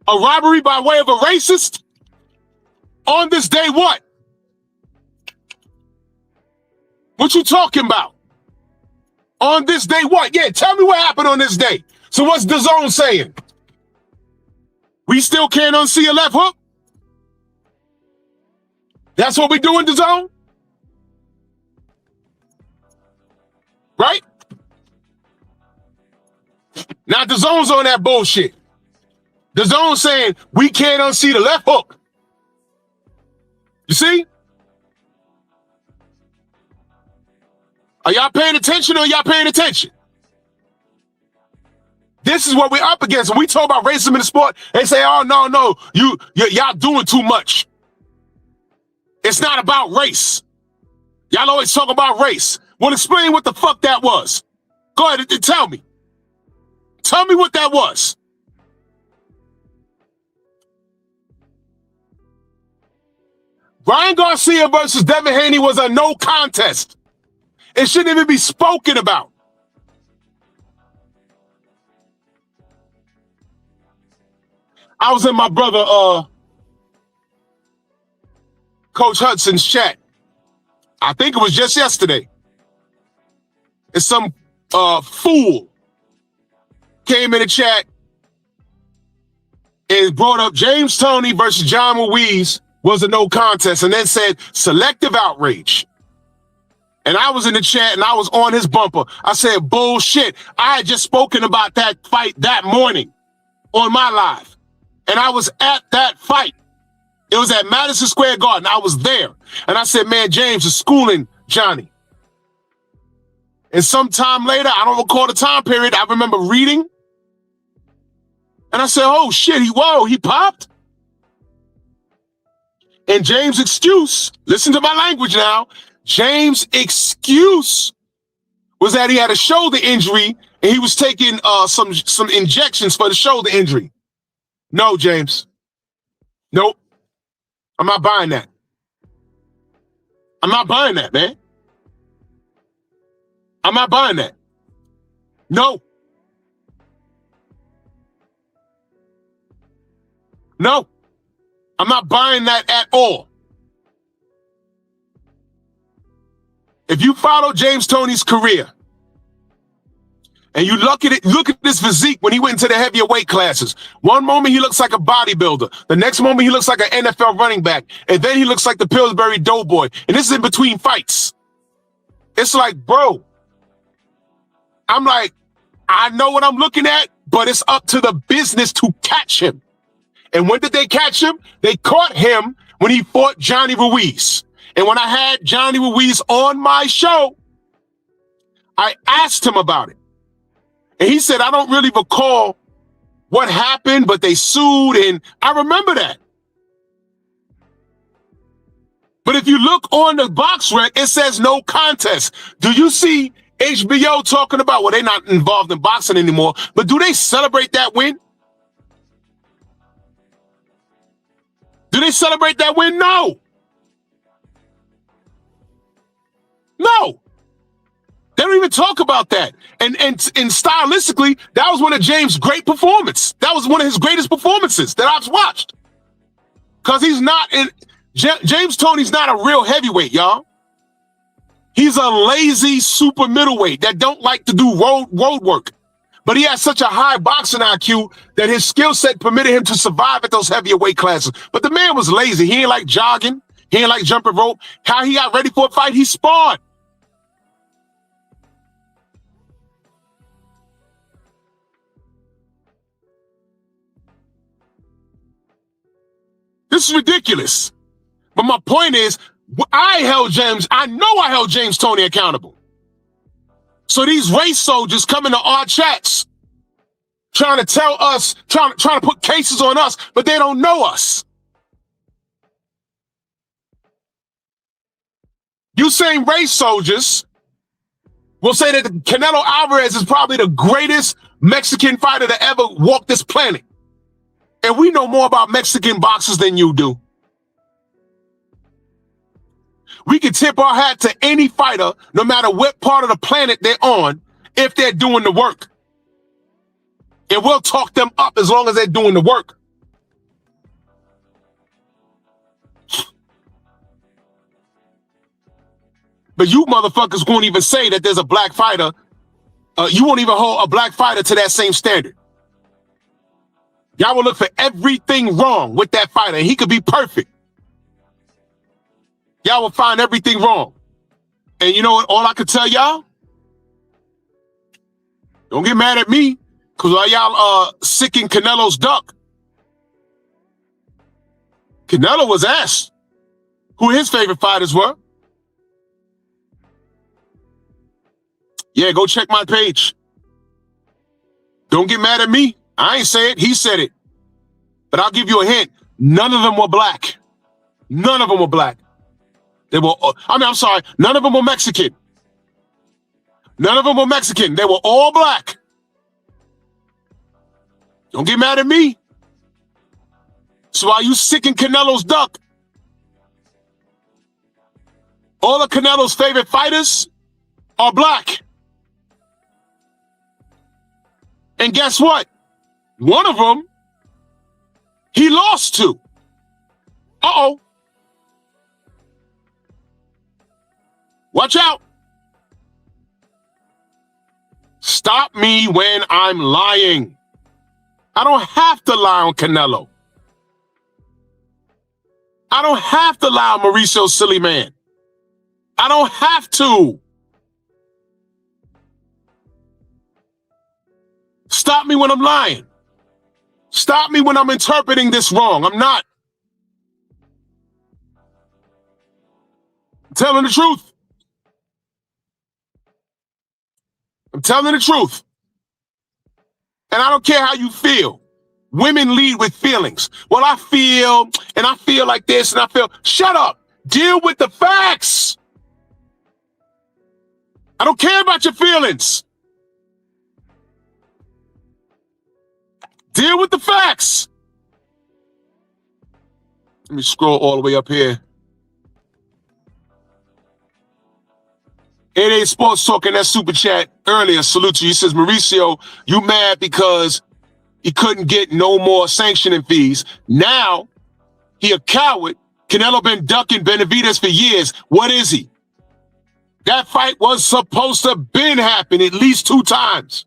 A robbery by way of a racist? On this day, what? What you talking about? On this day, what? Yeah, tell me what happened on this day. So what's the Zone saying? We still can't unsee a left hook? That's what we do in the Zone? Right? Now the Zone's on that bullshit. The Zone saying we can't unsee the left hook. You see? Are y'all paying attention or y'all paying attention? This is what we're up against. When we talk about racism in the sport, they say, oh, no, y'all doing too much. It's not about race. Y'all always talk about race. Well, explain what the fuck that was. Go ahead and tell me. Tell me what that was. Ryan Garcia versus Devin Haney was a no contest. It shouldn't even be spoken about. I was in my brother, Coach Hudson's chat. I think it was just yesterday. And some fool came in the chat and brought up James Toney versus John Ruiz was a no contest and then said selective outrage. And I was in the chat and I was on his bumper. I said, bullshit. I had just spoken about that fight that morning on my live. And I was at that fight. It was at Madison Square Garden. I was there. And I said, man, James is schooling Johnny. And sometime later, I don't recall the time period, I remember reading. And I said, oh shit, he popped? And James' excuse, listen to my language now, James' excuse was that he had a shoulder injury and he was taking some injections for the shoulder injury. No, James. Nope. I'm not buying that. I'm not buying that, man. I'm not buying that. No. No. I'm not buying that at all. If you follow James Toney's career and you look at this physique when he went into the heavier weight classes, one moment he looks like a bodybuilder, the next moment he looks like an NFL running back, and then he looks like the Pillsbury Doughboy. And this is in between fights. It's like, bro, I'm like, I know what I'm looking at, but it's up to the business to catch him. And when did they catch him? They caught him when he fought Johnny Ruiz. And when I had Johnny Ruiz on my show, I asked him about it. And he said, I don't really recall what happened, but they sued, and I remember that. But if you look on the box rec, it says no contest. Do you see HBO talking about, well, they're not involved in boxing anymore, but do they celebrate that win? Do they celebrate that win? No. No. They don't even talk about that. And stylistically, that was one of James' great performances. That was one of his greatest performances that I've watched. Because he's not in, James Toney's not a real heavyweight, y'all. He's a lazy super middleweight that don't like to do road work. But he has such a high boxing IQ that his skill set permitted him to survive at those heavier weight classes. But the man was lazy. He ain't like jogging. He ain't like jumping rope. How he got ready for a fight, he sparred. This is ridiculous. But my point is, I know I held James Toney accountable. So these race soldiers come into our chats trying to tell us, trying to put cases on us, but they don't know us. You saying race soldiers will say that Canelo Alvarez is probably the greatest Mexican fighter to ever walk this planet. And we know more about Mexican boxers than you do. We can tip our hat to any fighter, no matter what part of the planet they're on, if they're doing the work. And we'll talk them up as long as they're doing the work. But you motherfuckers won't even say that there's a black fighter. You won't even hold a black fighter to that same standard. Y'all will look for everything wrong with that fighter, and he could be perfect. Y'all will find everything wrong. And you know what? All I can tell y'all, don't get mad at me, because while y'all sick in Canelo's duck, Canelo was asked who his favorite fighters were. Yeah, go check my page. Don't get mad at me. I ain't say it. He said it. But I'll give you a hint. None of them were black. None of them were black. They were, I'm sorry. None of them were Mexican. None of them were Mexican. They were all black. Don't get mad at me. So while you sick in Canelo's duck, all of Canelo's favorite fighters are black. And guess what? One of them, he lost to. Uh-oh. Watch out. Stop me when I'm lying. I don't have to lie on Canelo. I don't have to lie, Mauricio Sillyman. I don't have to. Stop me when I'm lying. Stop me when I'm interpreting this wrong. I'm not. I'm telling the truth. I'm telling the truth. And I don't care how you feel. Women lead with feelings. Well, I feel like this, and I feel. Shut up. Deal with the facts. I don't care about your feelings. Deal with the facts. Let me scroll all the way up here. 88 Sports talking that super chat earlier. Salute to you. He says, Mauricio, you mad because he couldn't get no more sanctioning fees. Now he a coward. Canelo been ducking Benavidez for years. What is he? That fight was supposed to been happen at least 2 times.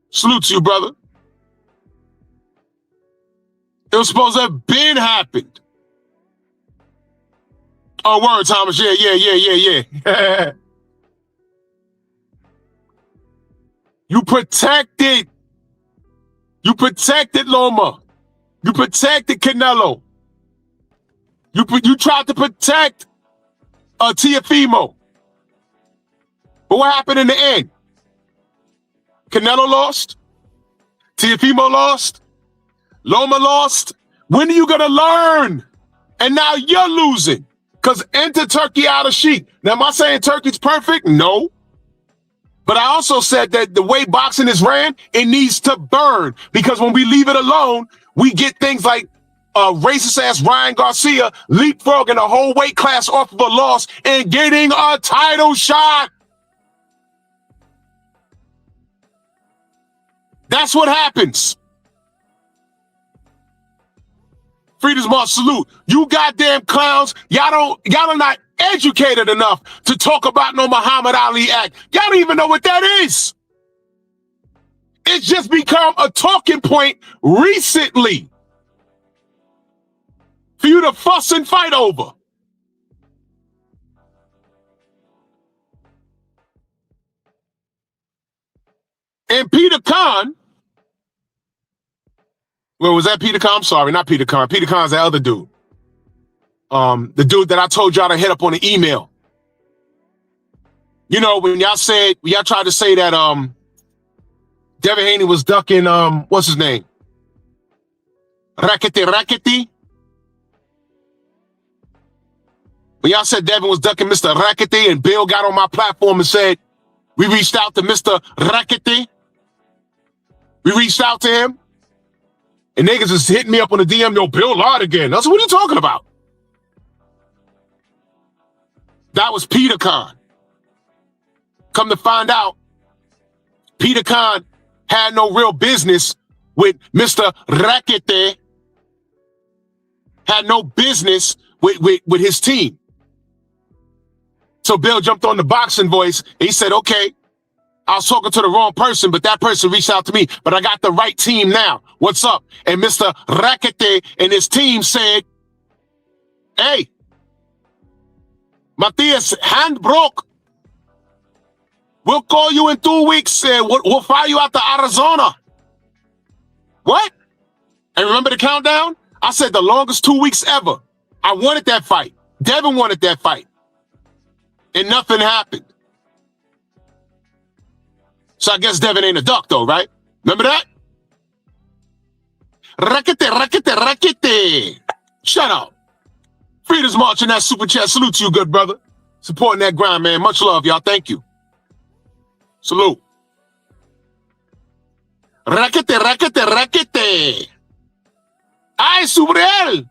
Salute to you, brother. It was supposed to have been happened. Oh, word, Thomas. Yeah. You protected. You protected Loma. You protected Canelo. You tried to protect Tiafimo. But what happened in the end? Canelo lost. Tiafimo lost. Loma lost. When are you going to learn? And now you're losing. Because enter Turkey out of sheep. Now, am I saying Turkey's perfect? No. But I also said that the way boxing is ran, it needs to burn. Because when we leave it alone, we get things like racist-ass Ryan Garcia leapfrogging a whole weight class off of a loss and getting a title shot. That's what happens. Freedom's March salute. You goddamn clowns. Y'all are not educated enough to talk about no Muhammad Ali Act. Y'all don't even know what that is. It's just become a talking point recently for you to fuss and fight over. And Peter Khan, well, was that Peter Khan? I'm sorry, not Peter Khan. Peter Khan's the other dude. The dude that I told y'all to hit up on the email. You know, when y'all tried to say that Devin Haney was ducking, what's his name? Rakete. When y'all said Devin was ducking Mr. Rakete and Bill got on my platform and said, we reached out to Mr. Rakete. We reached out to him. And niggas is hitting me up on the DM, yo, Bill lied again. I said, what are you talking about? That was Peter Khan. Come to find out, Peter Khan had no real business with Mr. Rakete. Had no business with his team. So Bill jumped on the boxing voice and he said, okay, I was talking to the wrong person, but that person reached out to me. But I got the right team now. What's up? And Mr. Rakete and his team said, hey, Matthias, hand broke. We'll call you in 2 weeks. We'll fly you out to Arizona. What? And remember the countdown? I said the longest 2 weeks ever. I wanted that fight. Devin wanted that fight. And nothing happened. So I guess Devin ain't a duck though, right? Remember that? Rakete. Shut up. Freedom's March in that super chat. Salute to you, good brother. Supporting that grind, man. Much love, y'all. Thank you. Salute. Rakete. Ay, Subriel.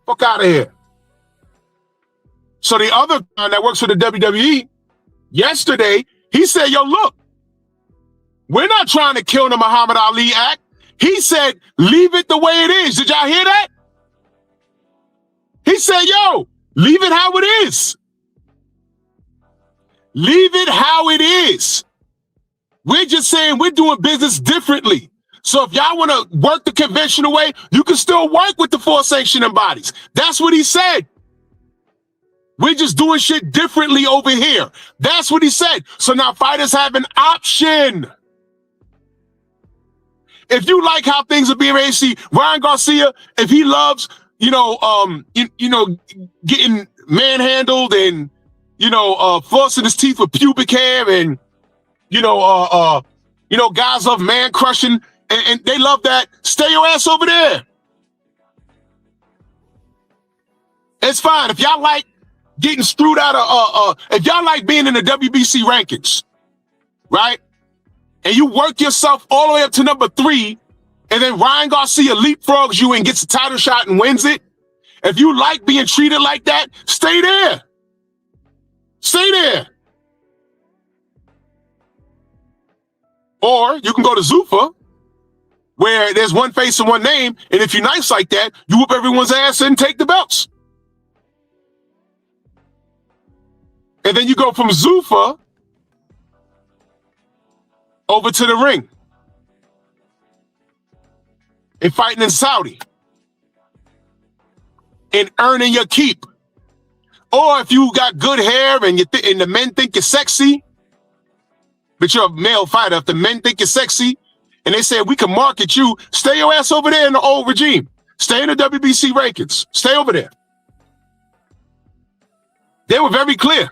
Fuck out of here. So the other guy that works for the WWE, yesterday, he said, yo, look, we're not trying to kill the Muhammad Ali Act. He said, leave it the way it is. Did y'all hear that? He said, yo, leave it how it is. Leave it how it is. We're just saying we're doing business differently. So if y'all want to work the conventional way, you can still work with the 4 sanctioning bodies. That's what he said. We're just doing shit differently over here. That's what he said. So now fighters have an option. If you like how things are being raised, see Ryan Garcia, if he loves, getting manhandled and, flossing his teeth with pubic hair and, guys love man crushing and they love that. Stay your ass over there. It's fine. If y'all like getting screwed out of, if y'all like being in the WBC rankings, right? And you work yourself all the way up to number 3, and then Ryan Garcia leapfrogs you and gets a title shot and wins it. If you like being treated like that, stay there. Stay there. Or you can go to Zuffa, where there's one face and one name, and if you're nice like that, you whoop everyone's ass and take the belts. And then you go from Zuffa over to the ring and fighting in Saudi and earning your keep. Or if you got good hair and and the men think you're sexy, but you're a male fighter, if the men think you're sexy and they say we can market you, stay your ass over there in the old regime. Stay in the WBC rankings. Stay over there. They were very clear.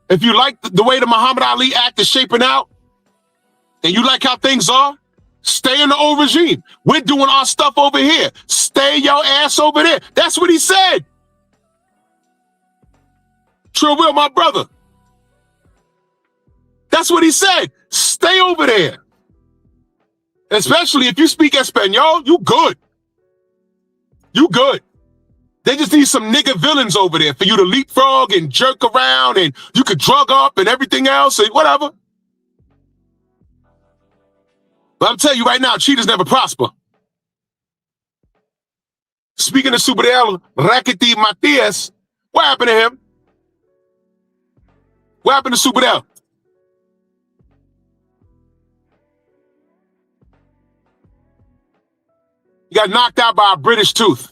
If you like the way the Muhammad Ali act is shaping out and you like how things are, stay in the old regime. We're doing our stuff over here. Stay your ass over there. That's what he said. Trill Will, my brother. That's what he said. Stay over there. Especially if you speak Espanol, you good. You good. They just need some nigga villains over there for you to leapfrog and jerk around and you could drug up and everything else and whatever. But I'm telling you right now, cheaters never prosper. Speaking of Superel, Rackety Matias, what happened to him? What happened to Superel? He got knocked out by a British tooth.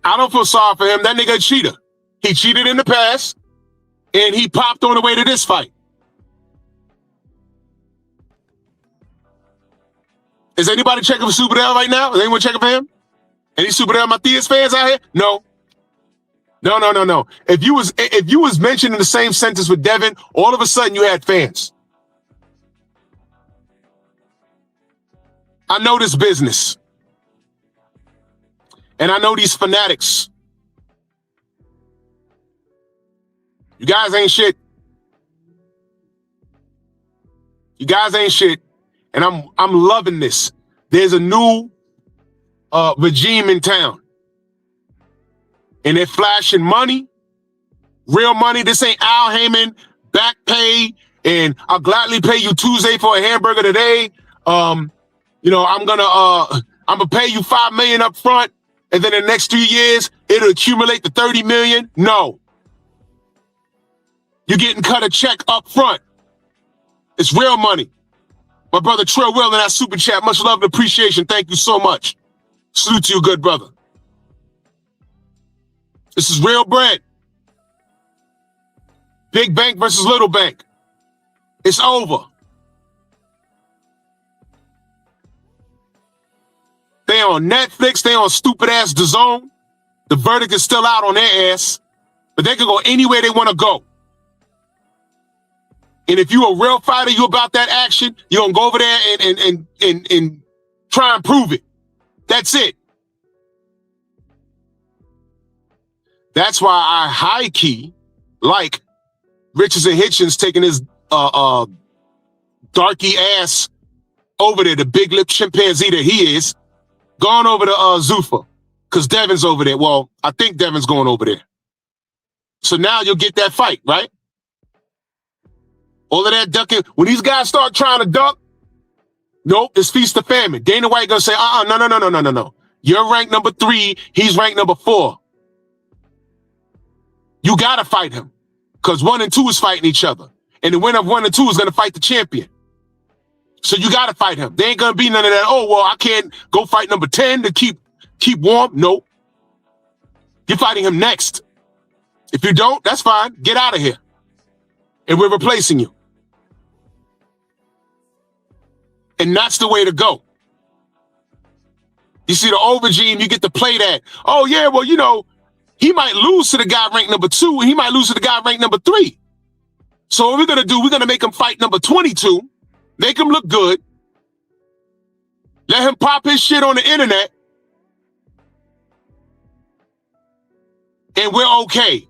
I don't feel sorry for him. That nigga a cheater. He cheated in the past, and he popped on the way to this fight. Is anybody checking for Superel right now? Is anyone checking for him? Any Superel Matias fans out here? No. No. If you was mentioned in the same sentence with Devin, all of a sudden you had fans. I know this business. And I know these fanatics. You guys ain't shit. You guys ain't shit. And I'm loving this. There's a new regime in town. And they're flashing money. Real money. This ain't Al Heyman back pay. And I'll gladly pay you Tuesday for a hamburger today. I'm gonna pay you $5 million up front. And then in the next 3 years, it'll accumulate to 30 million. No. You're getting cut a check up front. It's real money. My brother Trill Will in that super chat. Much love and appreciation. Thank you so much. Salute to you, good brother. This is real bread. Big bank versus little bank. It's over. They on Netflix. They on stupid ass DAZN. The verdict is still out on their ass, but they can go anywhere they want to go. And if you a real fighter, you about that action, you're gonna go over there and try and prove it. That's it. That's why I high key like Richardson Hitchens taking his darky ass over there, the big lip chimpanzee that he is. Gone over to Zuffa, because Devin's over there. Well, I think Devin's going over there. So now you'll get that fight, right? All of that ducking. When these guys start trying to duck, nope, it's feast or famine. Dana White gonna say, no. You're ranked number 3, he's ranked number 4. You gotta fight him, because 1 and 2 is fighting each other. And the winner of 1 and 2 is gonna fight the champion. So you got to fight him. There ain't going to be none of that. Oh, well, I can't go fight number 10 to keep warm. Nope. You're fighting him next. If you don't, that's fine. Get out of here. And we're replacing you. And that's the way to go. You see, the old regime, you get to play that. Oh, yeah, well, you know, he might lose to the guy ranked number 2, and he might lose to the guy ranked number 3. So what we're going to do, we're going to make him fight number 22, make him look good, let him pop his shit on the internet, and we're okay.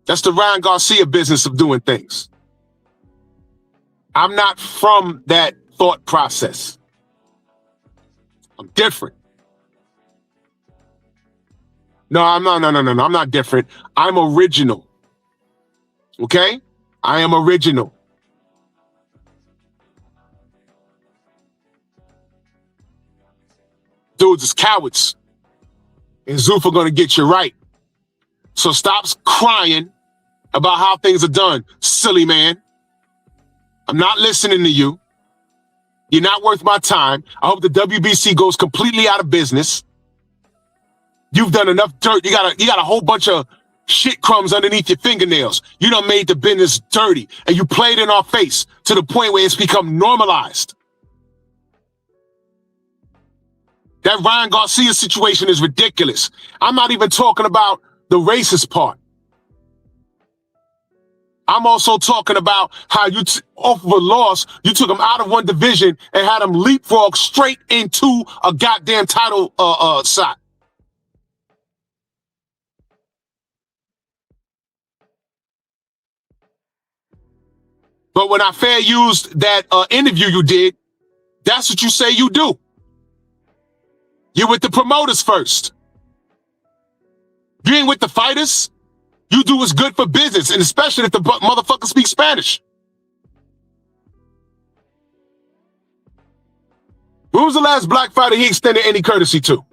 That's the Ryan Garcia business of doing things. I'm not from that thought process. I'm different. No, I'm not different. I'm original. Okay? I am original. Dudes is cowards. And Zoof gonna get you right. So stop crying about how things are done, silly man. I'm not listening to you. You're not worth my time. I hope the WBC goes completely out of business. You've done enough dirt. You got a whole bunch of shit crumbs underneath your fingernails. You done made the business dirty, and you played in our face to the point where it's become normalized. That Ryan Garcia situation is ridiculous. I'm not even talking about the racist part. I'm also talking about how you, off of a loss, you took him out of one division and had him leapfrog straight into a goddamn title shot. But when I fair used that interview you did, that's what you say you do. You're with the promoters first. You ain't with the fighters. You do what's good for business, and especially if the motherfucker speaks Spanish. When was the last black fighter he extended any courtesy to?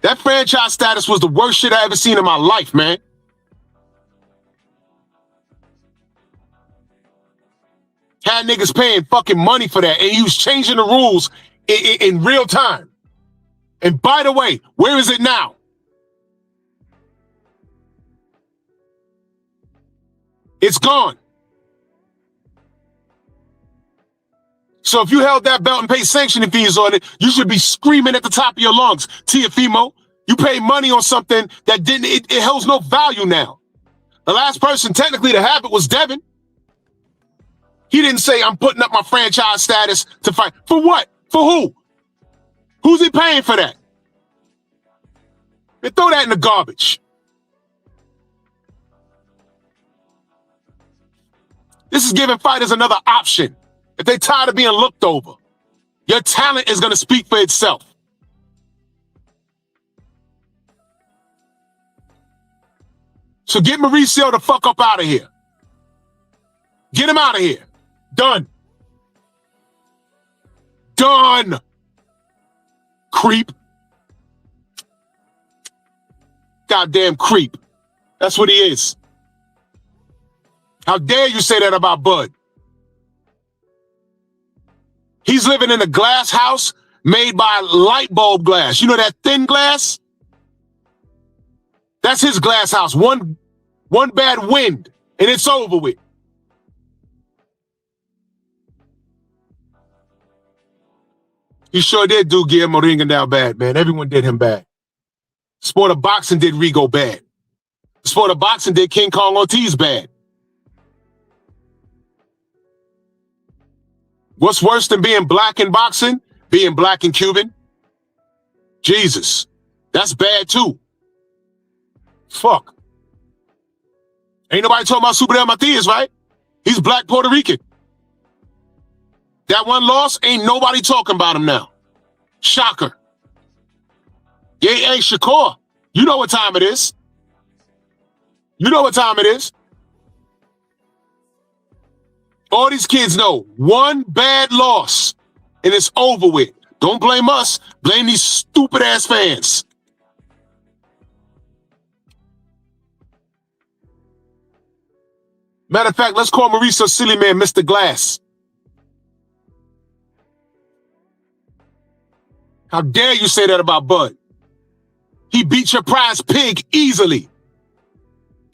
That franchise status was the worst shit I ever seen in my life, man. Had niggas paying fucking money for that, and he was changing the rules in real time. And by the way, where is it now? It's gone. So if you held that belt and paid sanctioning fees on it, you should be screaming at the top of your lungs. Tiafimo, you paid money on something that it holds no value now. The last person technically to have it was Devin. He didn't say, I'm putting up my franchise status to fight. For what? For who? Who's he paying for that? Throw that in the garbage. This is giving fighters another option. If they're tired of being looked over, your talent is going to speak for itself. So get Mauricio the fuck up out of here. Get him out of here. Done. Done. Creep. Goddamn creep. That's what he is. How dare you say that about Bud? He's living in a glass house made by light bulb glass. You know that thin glass? That's his glass house. One bad wind, and it's over with. He sure did do Guillermo Ringendow bad, man. Everyone did him bad. Sport of boxing did Rigo bad. Sport of boxing did King Kong Ortiz bad. What's worse than being black in boxing? Being black in Cuban? Jesus. That's bad too. Fuck. Ain't nobody talking about Super Del Matias, right? He's black Puerto Rican. That one loss, ain't nobody talking about him now. Shocker. Yeah, hey, Shakur, you know what time it is. You know what time it is. All these kids know one bad loss and it's over with. Don't blame us. Blame these stupid ass fans. Matter of fact, let's call Mauricio Sillyman Mr. Glass. How dare you say that about Bud? He beat your prize pig easily.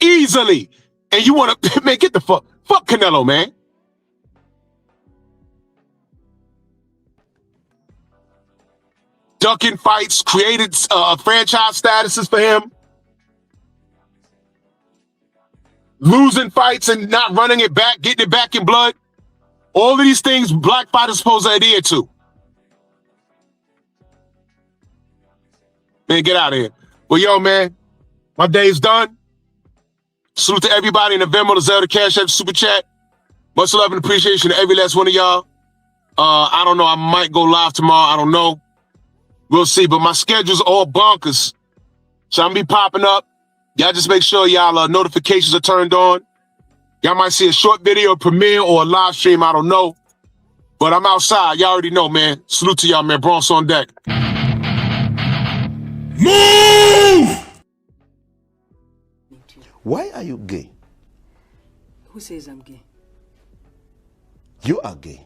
Easily. And you want to, man, get the fuck Canelo, man. Ducking fights, created franchise statuses for him. Losing fights and not running it back, getting it back in blood. All of these things black fighters supposed to adhere to. Man, get out of here. Well, yo, man, my day's done. Salute to everybody in the Venmo, the Zelda Cash App, Super Chat. Much love and appreciation to every last one of y'all. I don't know. I might go live tomorrow. I don't know. We'll see. But my schedule's all bonkers. So I'm going to be popping up. Y'all just make sure y'all notifications are turned on. Y'all might see a short video premiere or a live stream. I don't know. But I'm outside. Y'all already know, man. Salute to y'all, man. Bronx on deck.
Move!
Why are you gay?
Who says I'm gay?
You are gay.